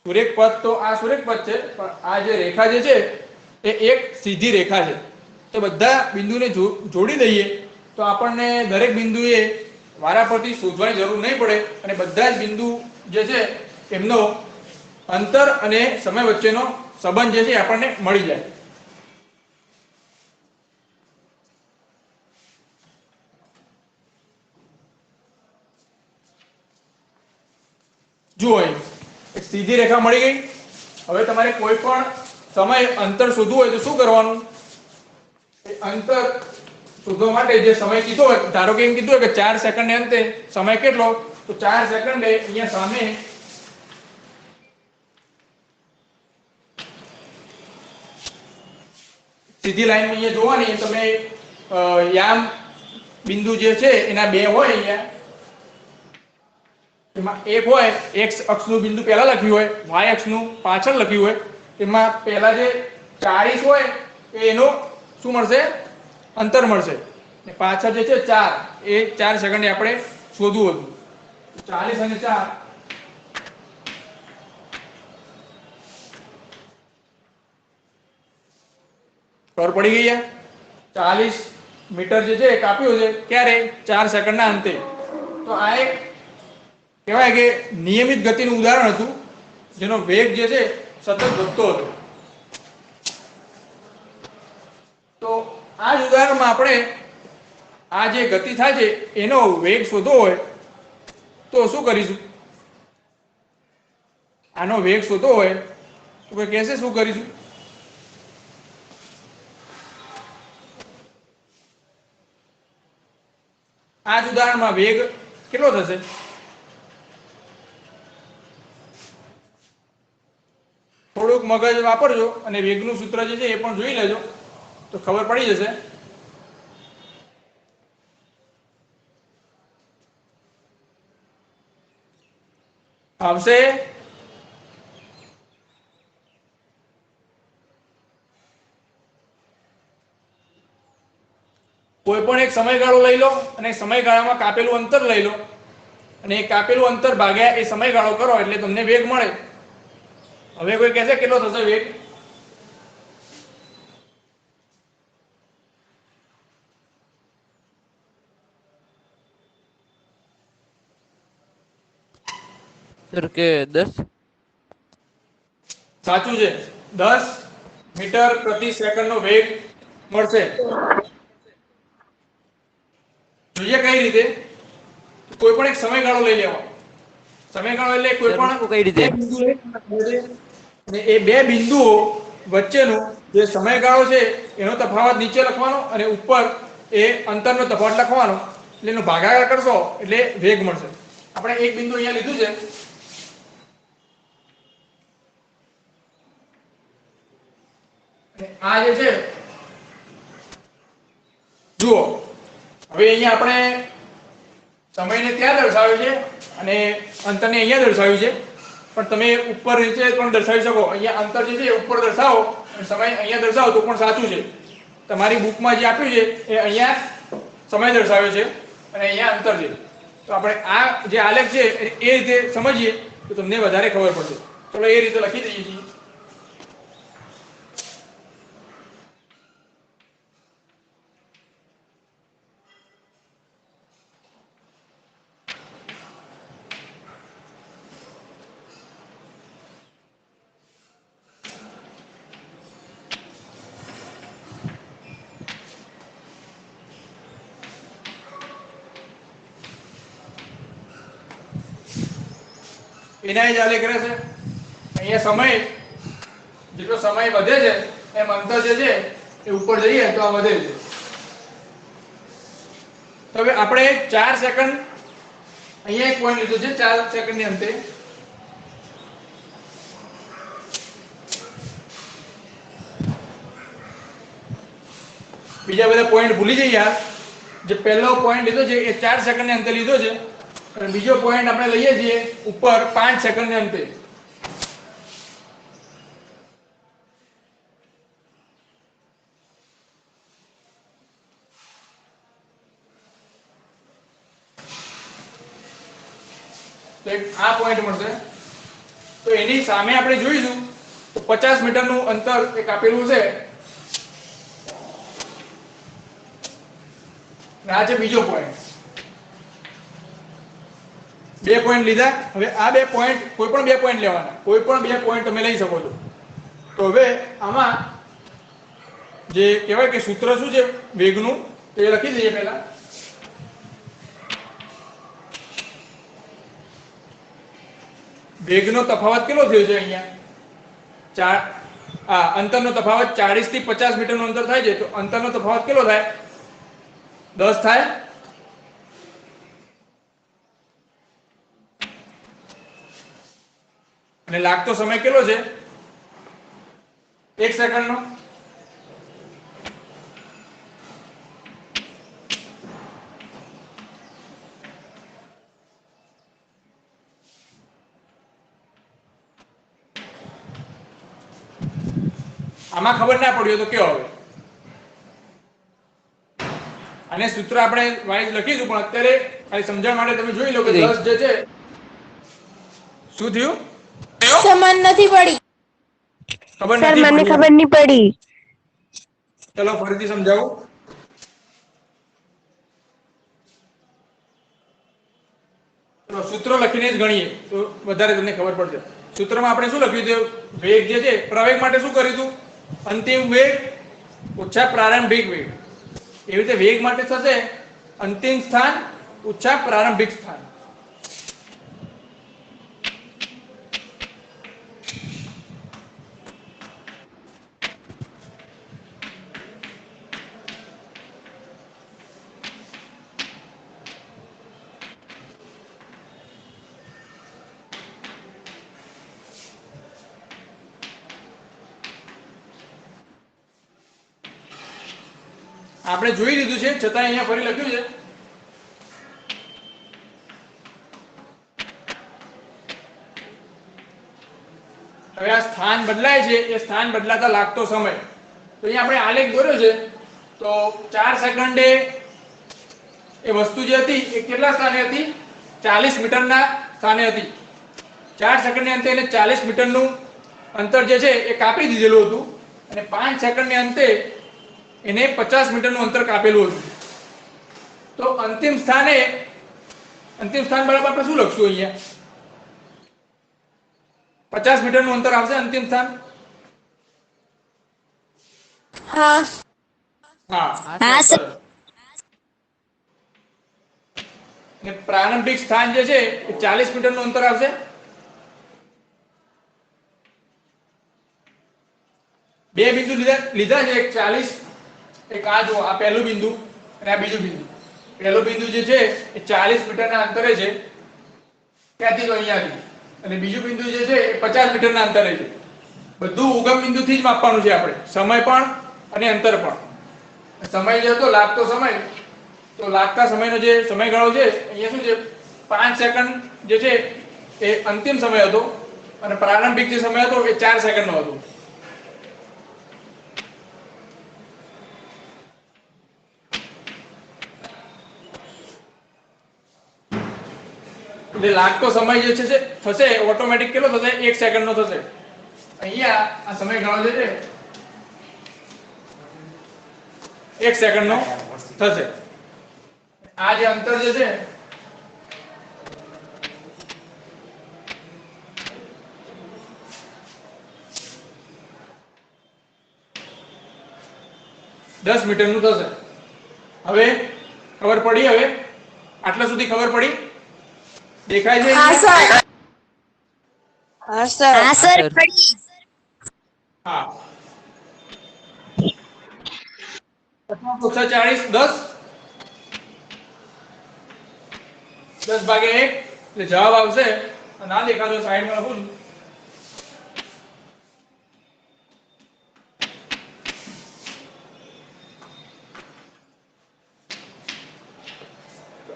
સુરેખ પથ તો આ સુરેખ પથ છે, પણ આ જે રેખા જે છે એ એક સીધી રેખા છે. તો બધા બિંદુને જોડી દઈએ તો આપણને દરેક બિંદુએ વારાફરતી શોધવાની જરૂર નહીં પડે અને બધા જ બિંદુ જે છે એમનો અંતર અને સમય વચ્ચેનો સંબંધ જે છે આપણને મળી જાય. જુઓ, એક સીધી રેખા મળી ગઈ. હવે તમારે કોઈ પણ સમય અંતર શોધવું હોય તો શું કરવાનું? અંતર શોધવા માટે જે સમય કીધો હોય, ધારો કે એમ કીધું હોય કે 4 સેકન્ડ ને અંતે સમય કેટલો? તો 4 સેકન્ડે અહીંયા સામે સીધી લાઈન અહીંયા જોવાની. તમે યામ બિંદુ જે છે એના બે હોય અહીંયા, એમાં એક હોય x અક્ષનું બિંદુ પહેલા લખ્યું હોય, y અક્ષનું પાછળ લખ્યું હોય. એમાં પહેલા જે 40 હોય એનો શું મળશે? અંતર મળશે. ને પાછળ જે છે 4, એ 4 સેકન્ડે આપણે શોધવું હતું. 40 અને 4 ખબર પડી ગઈ. 40 મીટર જે છે કાપ્યું છે ક્યારે? 4 સેકન્ડના અંતે. તો આ એક કહેવાય કે નિયમિત ગતિનું ઉદાહરણ હતું, જેનો વેગ જે છે સતત વધતો હતો. તો આ જ ઉદાહરણમાં આપણે આ જે ગતિ થાય છે એનો વેગ શોધવો હોય તો શું કરીશું? આનો વેગ શોધવો હોય તો કોઈ કહેશે શું કરીશું? આ જ ઉદાહરણમાં વેગ કેટલો થશે? થોડુંક મગજ વાપરજો અને વેગનું સૂત્ર જે છે એ પણ જોઈ લેજો તો ખબર પડી જશે. આવશે કોઈ પણ એક સમયગાળો લઈ લો અને સમયગાળામાં કાપેલું અંતર લઈ લો અને એ કાપેલું અંતર ભાગ્યા એ સમયગાળો કરો એટલે તમને વેગ મળે. હવે કોઈ કહેશે કેટલો થશે વેગ? સર કે 10. સાચું છે, 10 મીટર પ્રતિ સેકન્ડનો વેગ મળશે. જોઈએ કઈ રીતે? કોઈ પણ એક સમયગાળો લઈ લેવાનો. સમયગાળો એટલે કોઈ સર, પણ કઈ રીતે? બે બિંદુ લઈ અને એ બે બિંદુઓ વચ્ચેનો જે સમયગાળો છે એનો તફાવત નીચે લખવાનો અને ઉપર એ અંતરનો તફાવત લખવાનો એટલે એનો ભાગાકાર કરશો એટલે વેગ મળશે. આપણે એક બિંદુ અહીંયા લીધું છે અને આ જે છે જુઓ, હવે અહીંયા આપણે સમયને ત્યાં દર્શાવ્યો છે અને અંતરને અહીંયા દર્શાવ્યું છે પણ તમે ઉપર નીચે પણ દર્શાવી શકો. અહીંયા અંતર જે છે ઉપર દર્શાવો અને સમય અહીંયા દર્શાવો તો પણ સાચું છે. તમારી બુકમાં જે આપ્યું છે એ અહીંયા સમય દર્શાવ્યો છે અને અહીંયા અંતર છે. તો આપણે આ જે આલેખ છે એ રીતે સમજીએ તો તમને વધારે ખબર પડશે. ચલો એ રીતે લખી દઈએ છીએ. એના જ આલેખ રહેશે. અહીંયા સમય જેટલો સમય વધે છે એમ અંતર જે છે એ ઉપર જઈએ તો આ વધે છે. તો હવે આપણે 4 સેકન્ડ અહીંયા એક પોઈન્ટ લીધો છે 4 સેકન્ડની અંતે. બીજા બધા પોઈન્ટ ભૂલી જઈએ. યાર જે પહેલો પોઈન્ટ લીધો છે એ 4 સેકન્ડની અંતે લીધો છે અને બીજો પોઈન્ટ આપણે લઈએ છીએ ઉપર 5 સેકન્ડની અંતે. તો આ પોઈન્ટ મળશે. તો એની સામે આપણે જોઈશું તો 50 મીટરનું અંતર એક આપેલું છે. આ છે બીજો પોઈન્ટ. બે પોઈન્ટ લીધા. હવે આ બે પોઈન્ટ કોઈ પણ બે પોઈન્ટ લેવાના. કોઈ પણ બે પોઈન્ટ તમે લઈ શકો છો. તો હવે આમાં જે કહેવાય કે સૂત્ર શું છે વેગનું એ લખી દઈએ પહેલા. વેગનો તફાવત કેટલો થયો છે અહીંયા? અંતરનો તફાવત 40 થી 50 મીટરનું અંતર થાય છે તો અંતરનો તફાવત કેટલો થાય? 10 થાય. અને લાગતો સમય કેટલો છે? 1 સેકન્ડનો. આમાં ખબર ના પડ્યો તો કેવો? હવે અને સૂત્ર આપણે વાઇઝ લખીશું પણ અત્યારે ખાલી સમજણ માટે તમે જોઈ લો કે 10 જે છે શું થયું? સમજ નથી પડી. ખબર સર નથી મને પડી. ખબર નહીં પડી. ચલો ફરીથી સમજાવું. ચલો સૂત્ર લખીને જ ગણીએ તો વધારે તમને ખબર પડશે. સૂત્રમાં આપણે શું લખ્યું છે? વેગ જે છે પ્રવેગ માટે શું કર્યું હતું? અંતિમ વેગ ઓછા પ્રારંભિક વેગ. એવી રીતે વેગ માટે થશે અંતિમ સ્થાન ઓછા પ્રારંભિક સ્થાન. આપણે જોઈ લીધું છે, છતાં અહીંયા ફરી લખ્યું છે. હવે આ સ્થાન બદલાય છે, એ સ્થાન બદલાતા લાગતો સમય. તો અહીંયા આપણે આલેખ દોર્યો છે. તો 4 સેકન્ડે એ વસ્તુ જે હતી એ કેટલા સ્થાને હતી? 40 મીટરના સ્થાને હતી. 4 સેકન્ડને અંતે એને 40 મીટરનું અંતર જે છે એ કાપી દીધેલું હતું, અને 5 સેકન્ડને અંતે એને 50 મીટરનું અંતર કાપેલું હતું. તો અંતિમ સ્થાન બરાબર આપણે શું લખશું અહીંયા? 50 મીટરનું અંતર આવશે અંતિમ સ્થાન. હા હા, હા સર. ને પ્રારંભિક સ્થાન જે છે એ 40 મીટરનું અંતર આવશે. બે બિંદુ લીધા છે, એક 40, એક આ જો આ પહેલું બિંદુ અને આ બીજું બિંદુ. પહેલું બિંદુ જે છે એ 40 મીટરના અંતરે છે, ક્યાંથી? તો અહીંયાથી. અને બીજું બિંદુ જે છે એ 50 મીટરના અંતરે છે. બધું ઉગમ બિંદુથી જ માપવાનું છે આપણે, સમય પણ અને અંતર પણ. સમય જે હતો લાગતો સમય, તો લાગતા સમયનો જે સમયગાળો છે અહીંયા શું છે? 5 સેકન્ડ જે છે એ અંતિમ સમય હતો, અને પ્રારંભિક જે સમય હતો એ 4 સેકન્ડનો હતો. એટલે લાગતો સમય જે છે થશે ઓટોમેટિક કેટલો થશે? 1 સેકન્ડનો થશે. અહીંયા આ સમયગાળો જે છે 1 સેકન્ડનો થશે. આ જે અંતર જે છે દસ મીટરનું થશે. હવે ખબર પડી? હવે આટલા સુધી ખબર પડી? દેખાય છે? હા સર. હા સર. હા સર પડી. હા. 50 ઓછા 40 10. 10 ભાગ્યા 1 એટલે જવાબ આવશે. ના દેખાતો સાઈડમાં લખું છું.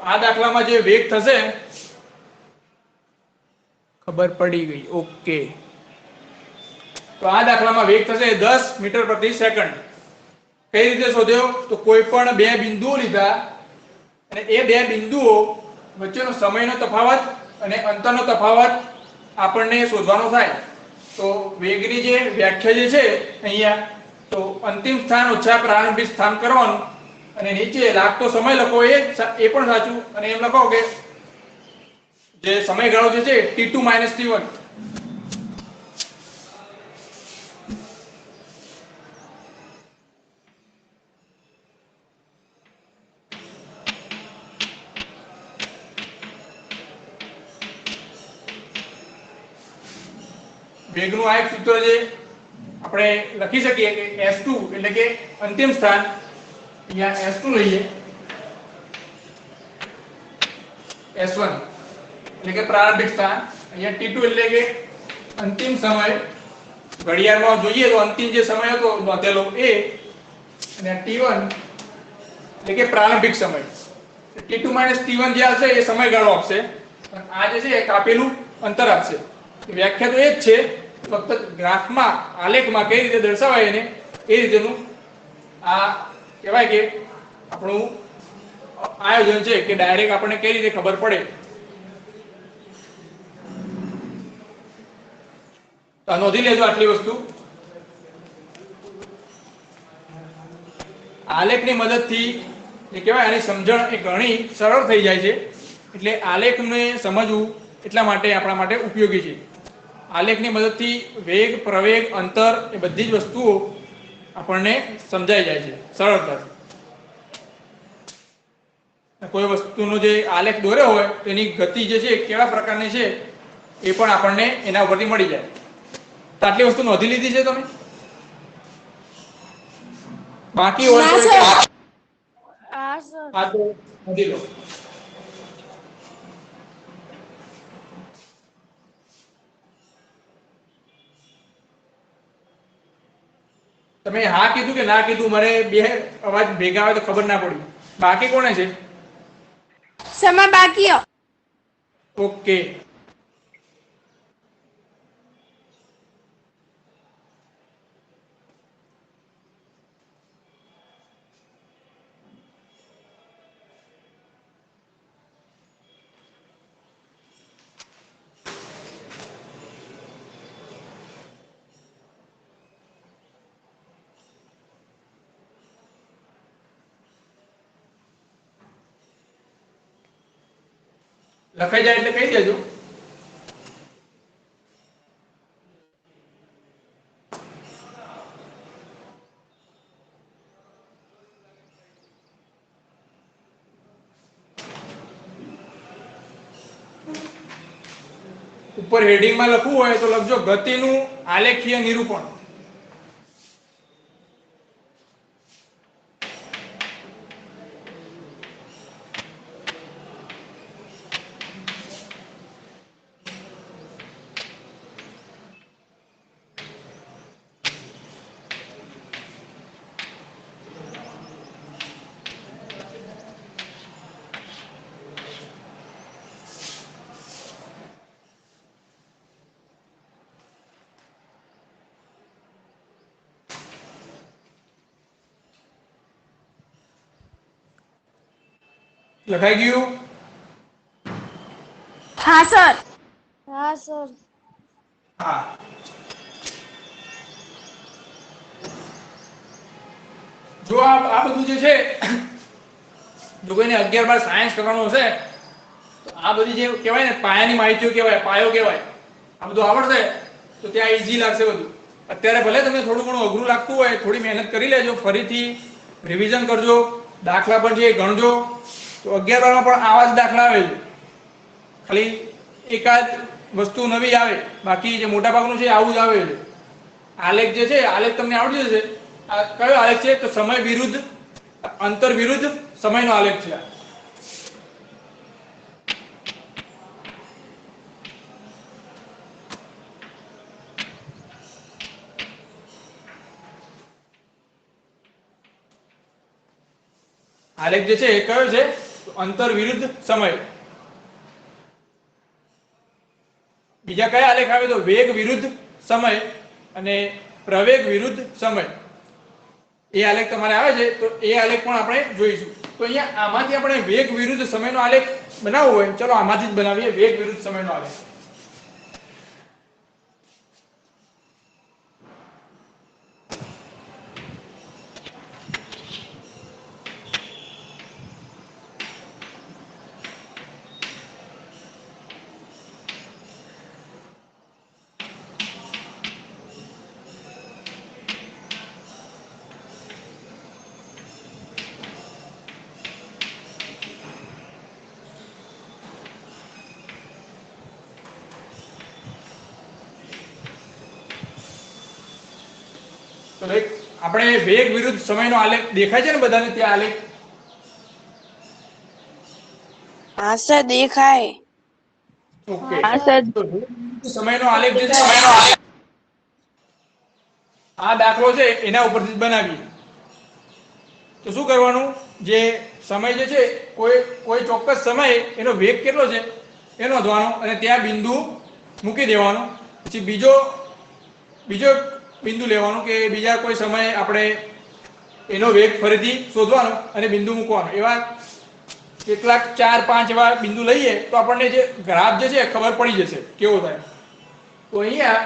આ દાખલામાં જે વેગ થશે, ખબર પડી ગઈ? ઓકે. તો આ દાખલામાં વેગ થશે 10 મીટર પ્રતિ સેકન્ડ. કઈ રીતે શોધ્યો? તો કોઈ પણ બે બિંદુઓ લીધા, અને એ બે બિંદુઓ વચ્ચેનો સમયનો તફાવત અને અંતરનો તફાવત આપણને શોધવાનો થાય. તો વેગની જે વ્યાખ્યા જે છે અહીંયા, તો અંતિમ સ્થાન ઓછા પ્રારંભિક સ્થાન કરવાનું, અને નીચે લાગતો સમય લખો, એ પણ સાચું. અને એમ લખો કે જે સમયગાળો જે છે T2 - T1. વેગનું આ એક સૂત્ર છે, આપણે લખી શકીએ કે S2 એટલે કે અંતિમ સ્થાન. અહીંયા S2 લઈએ, S1 એટલે કે પ્રારંભિક સ્થાન, અહીંયા T2 એટલે કે અંતિમ સમય. ઘડિયાળમાં જોઈએ તો અંતિમ જે સમય હતો નોંધેલો એ, અને T1 એટલે કે પ્રારંભિક સમય. T2 - T1 જે આવશે એ સમયગાળો આપશે, અને આ જે છે એ કાપેલું અંતર આપશે. વ્યાખ્યા તો એ જ છે, ફક્ત ગ્રાફમાં આલેખમાં કઈ રીતે દર્શાવાય એને એ રીતેનું આ કહેવાય કે આપણું આયોજન છે, કે ડાયરેક્ટ આપણને કઈ રીતે ખબર પડે. તો નોંધી લેજો આટલી વસ્તુ. આલેખની મદદથી એ કહેવાય આની સમજણ એ ઘણી સરળ થઈ જાય છે. એટલે આલેખને સમજવું એટલા માટે આપણા માટે ઉપયોગી છે. આલેખની મદદથી વેગ, પ્રવેગ, અંતર એ બધી જ વસ્તુઓ આપણને સમજાઈ જાય છે સરળતાથી. કોઈ વસ્તુનો જે આલેખ દોર્યો હોય તેની ગતિ જે છે કેવા પ્રકારની છે એ પણ આપણને એના ઉપરથી મળી જાય. તો આટલી વસ્તુ નોંધી લીધી છે તમે? બાકી હોય તો હા તો નોંધી લો. તમે હા કીધું કે ના કીધું, મને બે અવાજ ભેગા આવે તો ખબર ના પડી. બાકી કોને છે? સમા બાકીઓ. ઓકે. લખાઈ જાય એટલે કહી દેજો. ઉપર હેડિંગમાં લખવું હોય તો લખજો ગતિનું આલેખીય નિરૂપણ. લખાઈ ગયું? હા સર. હા સર. હા. જો આ બધું જે છે, જો કોઈને 11-12 સાયન્સ કરવાનું હશે તો આ બધી જે કહેવાય ને પાયાની માહિતીઓ કહેવાય, પાયો કહેવાય, આ બધું આવડશે તો ત્યાં ઈઝી લાગશે બધું. અત્યારે ભલે તમને થોડું ઘણું અઘરું લાગતું હોય, થોડી મહેનત કરી લેજો, ફરીથી રિવિઝન કરજો, દાખલા પણ જે ગણજો. તો 11-12 માં પણ આવા જ દાખલા આવે છે, ખાલી એકાદ વસ્તુ નવી આવે, બાકી જે મોટા ભાગનું છે આવું જ આવે છે. આલેખ જે છે, આલેખ તમને આવડી જશે. આ કયો આલેખ છે? તો સમય વિરુદ્ધ અંતર વિરુદ્ધ સમયનો આલેખ છે. આલેખ જે છે એ કયો છે? અંતર વિરુદ્ધ સમય. બીજા કયા આલેખ આવે? તો વેગ વિરુદ્ધ સમય અને પ્રવેગ વિરુદ્ધ સમય. એ આલેખ તમારે આવે છે, તો એ આલેખ પણ આપણે જોઈશું. તો અહીંયા આમાંથી આપણે વેગ વિરુદ્ધ સમયનો આલેખ બનાવવો હોય, ચલો આમાંથી જ બનાવીએ વેગ વિરુદ્ધ સમયનો આલેખ. તો આપણે વેગ વિરુદ્ધ સમયનો આલેખ દેખાય છે ને બધાને ત્યાં આલેખ? હા સર દેખાય. ઓકે. હા સર. તો વેગ વિરુદ્ધ સમયનો આલેખ જે છે, આ દાખલો છે એના ઉપરથી જ બનાવીએ. તો શું કરવાનું? જે સમય જે છે, કોઈ ચોક્કસ સમયે એનો વેગ કેટલો છે એ નોંધવાનો અને ત્યાં બિંદુ મૂકી દેવાનો. પછી બીજો બિંદુ લેવાનું કે બીજા કોઈ સમયે આપણે એનો વેગ ફરીથી શોધવાનો અને બિંદુ મૂકવાનો. એવા કેટલાક 4-5 એવા બિંદુ લઈએ તો આપણને જે ગ્રાફ જે છે ખબર પડી જશે કેવો થાય. તો અહીંયા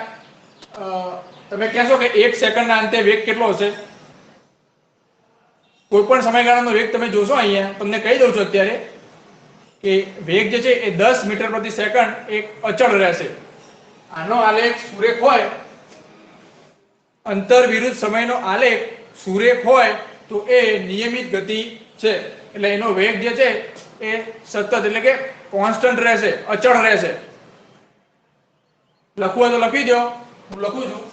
તમે કહેશો કે 1 સેકન્ડના અંતે વેગ કેટલો હશે? કોઈ પણ સમયગાળાનો વેગ તમે જોશો, અહીંયા તમને કહી દઉં છું અત્યારે કે વેગ જે છે એ 10 મીટર પ્રતિ સેકન્ડ એક અચળ રહેશે. આનો આલેખ સુરેખ હોય, અંતર વિરુદ્ધ સમયનો આલેખ સુરેખ હોય તો એ નિયમિત ગતિ છે. એટલે એનો વેગ જે છે એ સતત એટલે કે કોન્સ્ટન્ટ રહેશે, અચળ રહેશે. લખવું હોય તો લખી દો, હું લખું છું.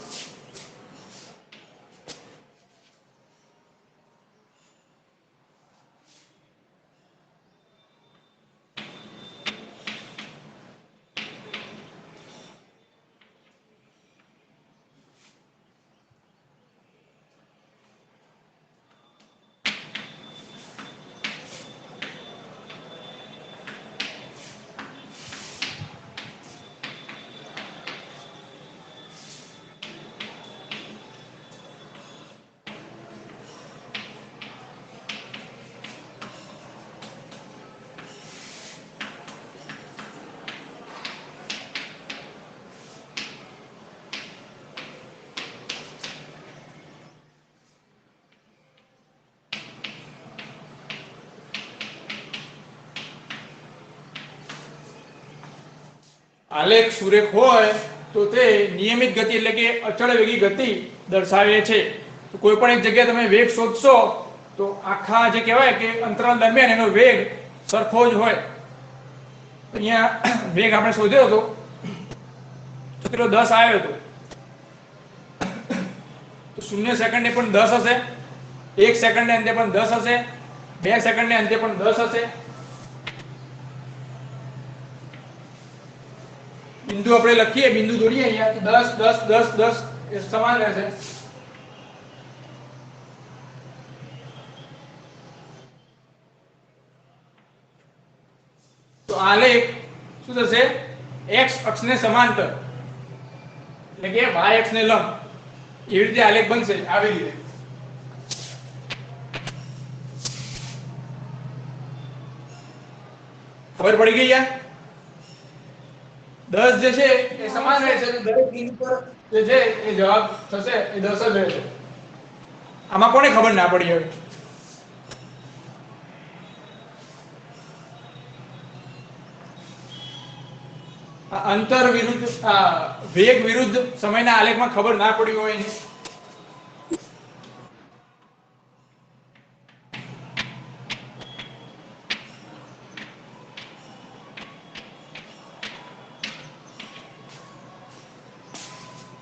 આલેખ સુરેખ હોય તો તે નિયમિત ગતિ એટલે કે અચળ વેગી ગતિ દર્શાવે છે. તો કોઈ પણ એક જગ્યાએ તમે વેગ શોધશો તો આખા જે કહેવાય કે અંતરાલ દરમિયાન એનો વેગ સરખો જ હોય. અહીંયા વેગ આપણે શોધ્યો હતો તો કેટલો 10 આવ્યો હતો. તો 0 સેકન્ડે પણ 10 હશે, 1 સેકન્ડને અંતે પણ 10 હશે, 2 સેકન્ડને અંતે પણ 10 હશે. બિંદુ આપણે લખીએ, બિંદુ દોરીએ અહીંયા તો 10 10 10 10 એ સમાન રહેશે. તો આલેખ શું થશે? x અક્ષને સમાંતર એટલે કે y અક્ષને લંબ એવી રીતે આલેખ બનશે. આવી રીતે ખબર પડી ગઈ? યાર 10 જે છે એ સમાન રહે છે તો દરેક બિંદુ પર જે છે એ જવાબ થશે એ 10 જ રહેશે. આમાં કોને ખબર ના પડી? હવે અંતર વિરુદ્ધ વેગ વિરુદ્ધ સમયના આલેખમાં ખબર ના પડી હોય એની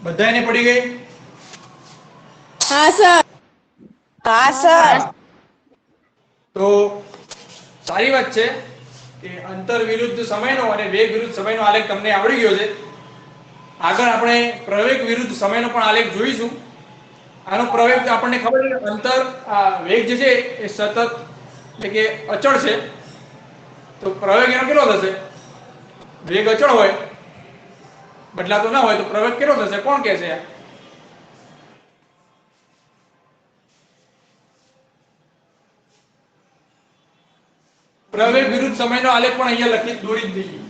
બધાને પડી ગઈ? हाँ सर हाँ सर તો સારી વાત છે કે અંતર વિરુદ્ધ સમયનો અને વેગ વિરુદ્ધ સમયનો આલેખ તમને આવડી ગયો છે. આગળ આપણે પ્રવેગ વિરુદ્ધ સમયનો પણ આલેખ જોઈશું. આનો પ્રવેગ આપણને ખબર છે અંતર વેગ જે છે એ સતત એટલે કે અચળ છે. તો પ્રવેગ એનો કેટલો થશે? વેગ અચળ હોય, બદલાતો ના હોય તો પ્રવેગ કેટલો થશે? કોણ કહે છે? પ્રવેગ વિરુદ્ધ સમયનો આલેખ પણ અહીંયા લખી દોરી જ દઈએ.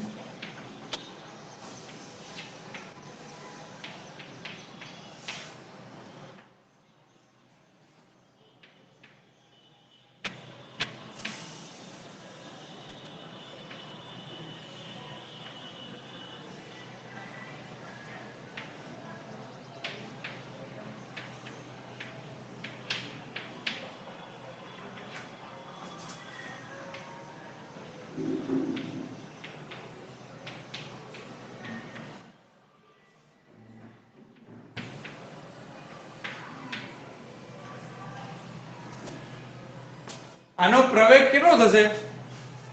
આનો પ્રવેગ કેટલો થશે?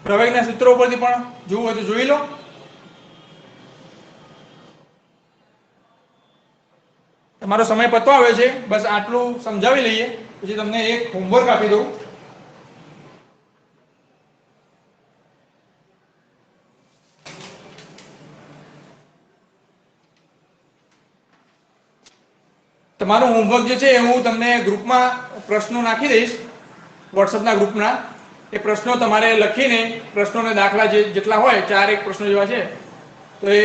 પ્રવેગના સૂત્રો ઉપરથી પણ જોવું હોય તો જોઈ લો. તમારો સમય પતવા આવ્યો છે, બસ આટલું સમજાવી લઈએ પછી તમને એક હોમવર્ક આપી દઉં. તમારું હોમવર્ક જે છે એ હું તમને ગ્રુપમાં પ્રશ્નો નાખી દઈશ, વોટ્સઅપના ગ્રુપના. એ પ્રશ્નો તમારે લખીને પ્રશ્નોને દાખલા જેટલા હોય 4 પ્રશ્નો જેવા છે તો એ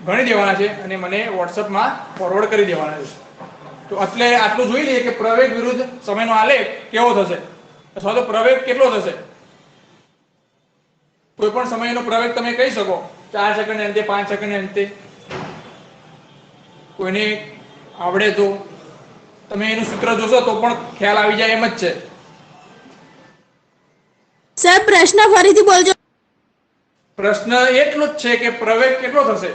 ગણી દેવાના છે અને મને વોટ્સઅપમાં ફોરવર્ડ કરી દેવાના છે. તો એટલે આટલું જોઈ લઈએ કે પ્રવેગ વિરુદ્ધ સમયનો આલેખ કેવો થશે અથવા તો પ્રવેગ કેટલો થશે. કોઈ પણ સમયનો પ્રવેગ તમે કહી શકો 4 સેકન્ડ અંતે, 5 સેકન્ડ અંતે. કોઈને આવડે તો તમે એનું સૂત્ર જોશો તો પણ ખ્યાલ આવી જાય એમ જ છે. सर प्रश्न फरीथी बोलजो. પ્રશ્ન એટલો જ છે કે પ્રવેગ કેટલો થશે.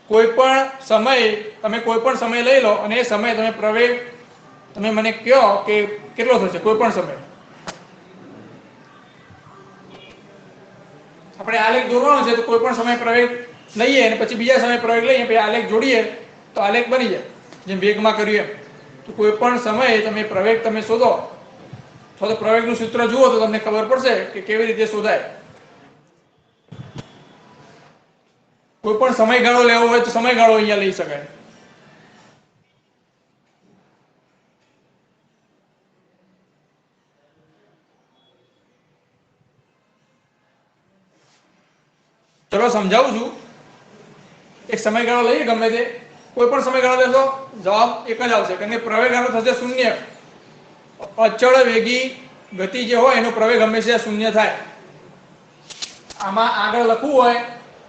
કોઈ પણ સમય તમે કોઈ પણ સમય લઈ લો અને એ સમય તમે પ્રવેગ તમે મને કહો કે કેટલો થશે. કોઈ પણ સમય આપણે આલેખ દોરવાનો છે તો કોઈ પણ સમય પ્રવેગ લઈએ અને પછી બીજા સમય પ્રવેગ લઈએ પછી આલેખ જોડીએ તો આલેખ બની જાય જેમ વેગમાં કર્યું એમ. તો કોઈ પણ સમયે તમે પ્રવેગ તમે શોધો અથવા તો પ્રવેગનું સૂત્ર જુઓ તો તમને ખબર પડશે કે કેવી રીતે શોધાય. કોઈ પણ સમયગાળો લેવો હોય તો સમયગાળો અહીંયા લઈ શકાય. ચલો સમજાવું છું. એક સમયગાળો લઈએ ગમે તે કોઈ પણ સમયગાળો લેશો જવાબ એક જ આવશે કારણ કે પ્રવેગાળો થશે 0. અચળ વેગી ગતિ જે હોય એનો પ્રવેગ હંમેશા 0 થાય. આમાં આગળ લખવું હોય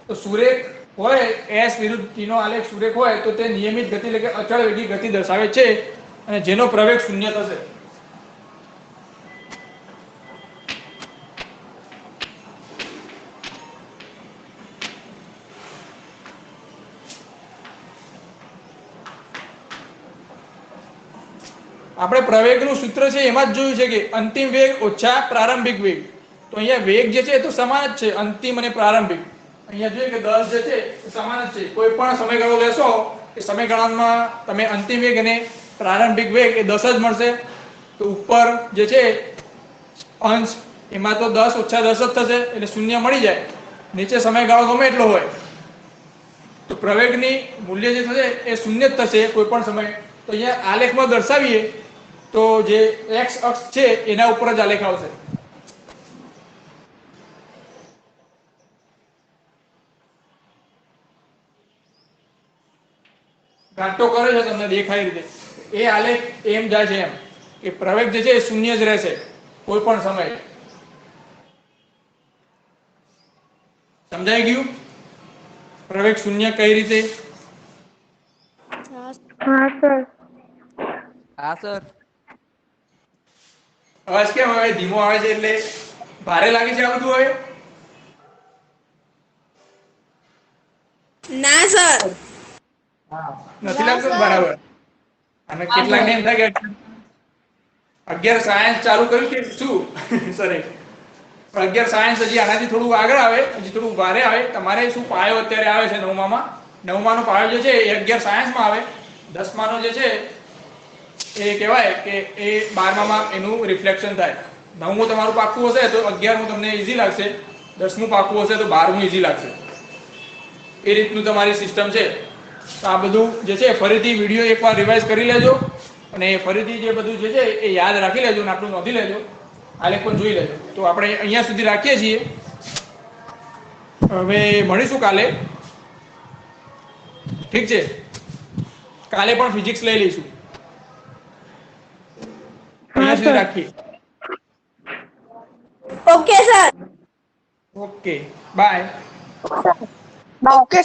તો સુરેખ હોય એસ વિરુદ્ધ ટી નો આલેખ સુરેખ હોય તો તે નિયમિત ગતિ એટલે કે અચળ વેગી ગતિ દર્શાવે છે અને જેનો પ્રવેગ શૂન્ય થશે. આપણે પ્રવેગનું સૂત્ર છે એમાં જ જોયું છે કે અંતિમ વેગ ઓછા પ્રારંભિક વેગ. તો અહીંયા વેગ જે છે એ તો સમાન જ છે, અંતિમ અને પ્રારંભિક. અહીંયા જોઈએ કે 10 જે છે એ સમાન જ છે. કોઈ પણ સમયગાળો લેશો એ સમયગાળામાં તમે અંતિમ વેગ અને પ્રારંભિક વેગ એ 10 જ મળશે. તો ઉપર જે છે અંશ એમાં તો 10 ઓછા 10 જ થશે એટલે શૂન્ય મળી જાય. નીચે સમયગાળો ગમે એટલો હોય તો પ્રવેગની મૂલ્ય જે થશે એ શૂન્ય જ થશે કોઈ પણ સમય. તો અહીંયા આલેખમાં દર્શાવીએ તો જે x અક્ષ છે એના ઉપર જ આલેખ આવશે. ઘાટો કરે છે તમને દેખાય રીતે એ આલેખ એમ જાય છે એમ કે પ્રવેગ જે છે એ શૂન્ય જ રહેશે કોઈ પણ સમયે. સમજાઈ ગયું પ્રવેગ શૂન્ય કઈ રીતે? હા સર. હા સર. અવાજ કેમ હવે ધીમો આવે છે એટલે ભારે લાગે છે આ બધું હવે? ના સર. નથી લાગતું ને બરાબર? અને કેટલાક ને એમ થાય કે 11 સાયન્સ ચાલુ કર્યું કે શું સર? 11 સાયન્સ હજી આનાથી થોડું આગળ આવે, હજી થોડું ભારે આવે. તમારે શું પાયો અત્યારે આવે છે નવમામાં, નવમાનો પાયો જે છે એ 11 સાયન્સમાં આવે. 10માનો જે છે એ કહેવાય કે એ 12મામાં એનું રિફ્લેક્શન થાય. 9મું તમારું પાક્કું હશે તો 11મું તમને ઈઝી લાગશે, 10મું પાક્કું હશે તો 12મું ઈઝી લાગશે. એ રીતનું તમારી સિસ્ટમ છે. તો આ બધું જે છે ફરીથી વિડીયો એકવાર રિવાઇઝ કરી લેજો અને ફરીથી જે બધું જે છે એ યાદ રાખી લેજો અને આટલું નોંધી લેજો, આલેખ પણ જોઈ લેજો. તો આપણે અહીંયા સુધી રાખીએ છીએ. હવે મળીશું કાલે. ઠીક છે, કાલે પણ ફિઝિક્સ લઈ લઈશું. અહીંયા સુધી રાખીએ. Okay sir. Okay bye. Okay.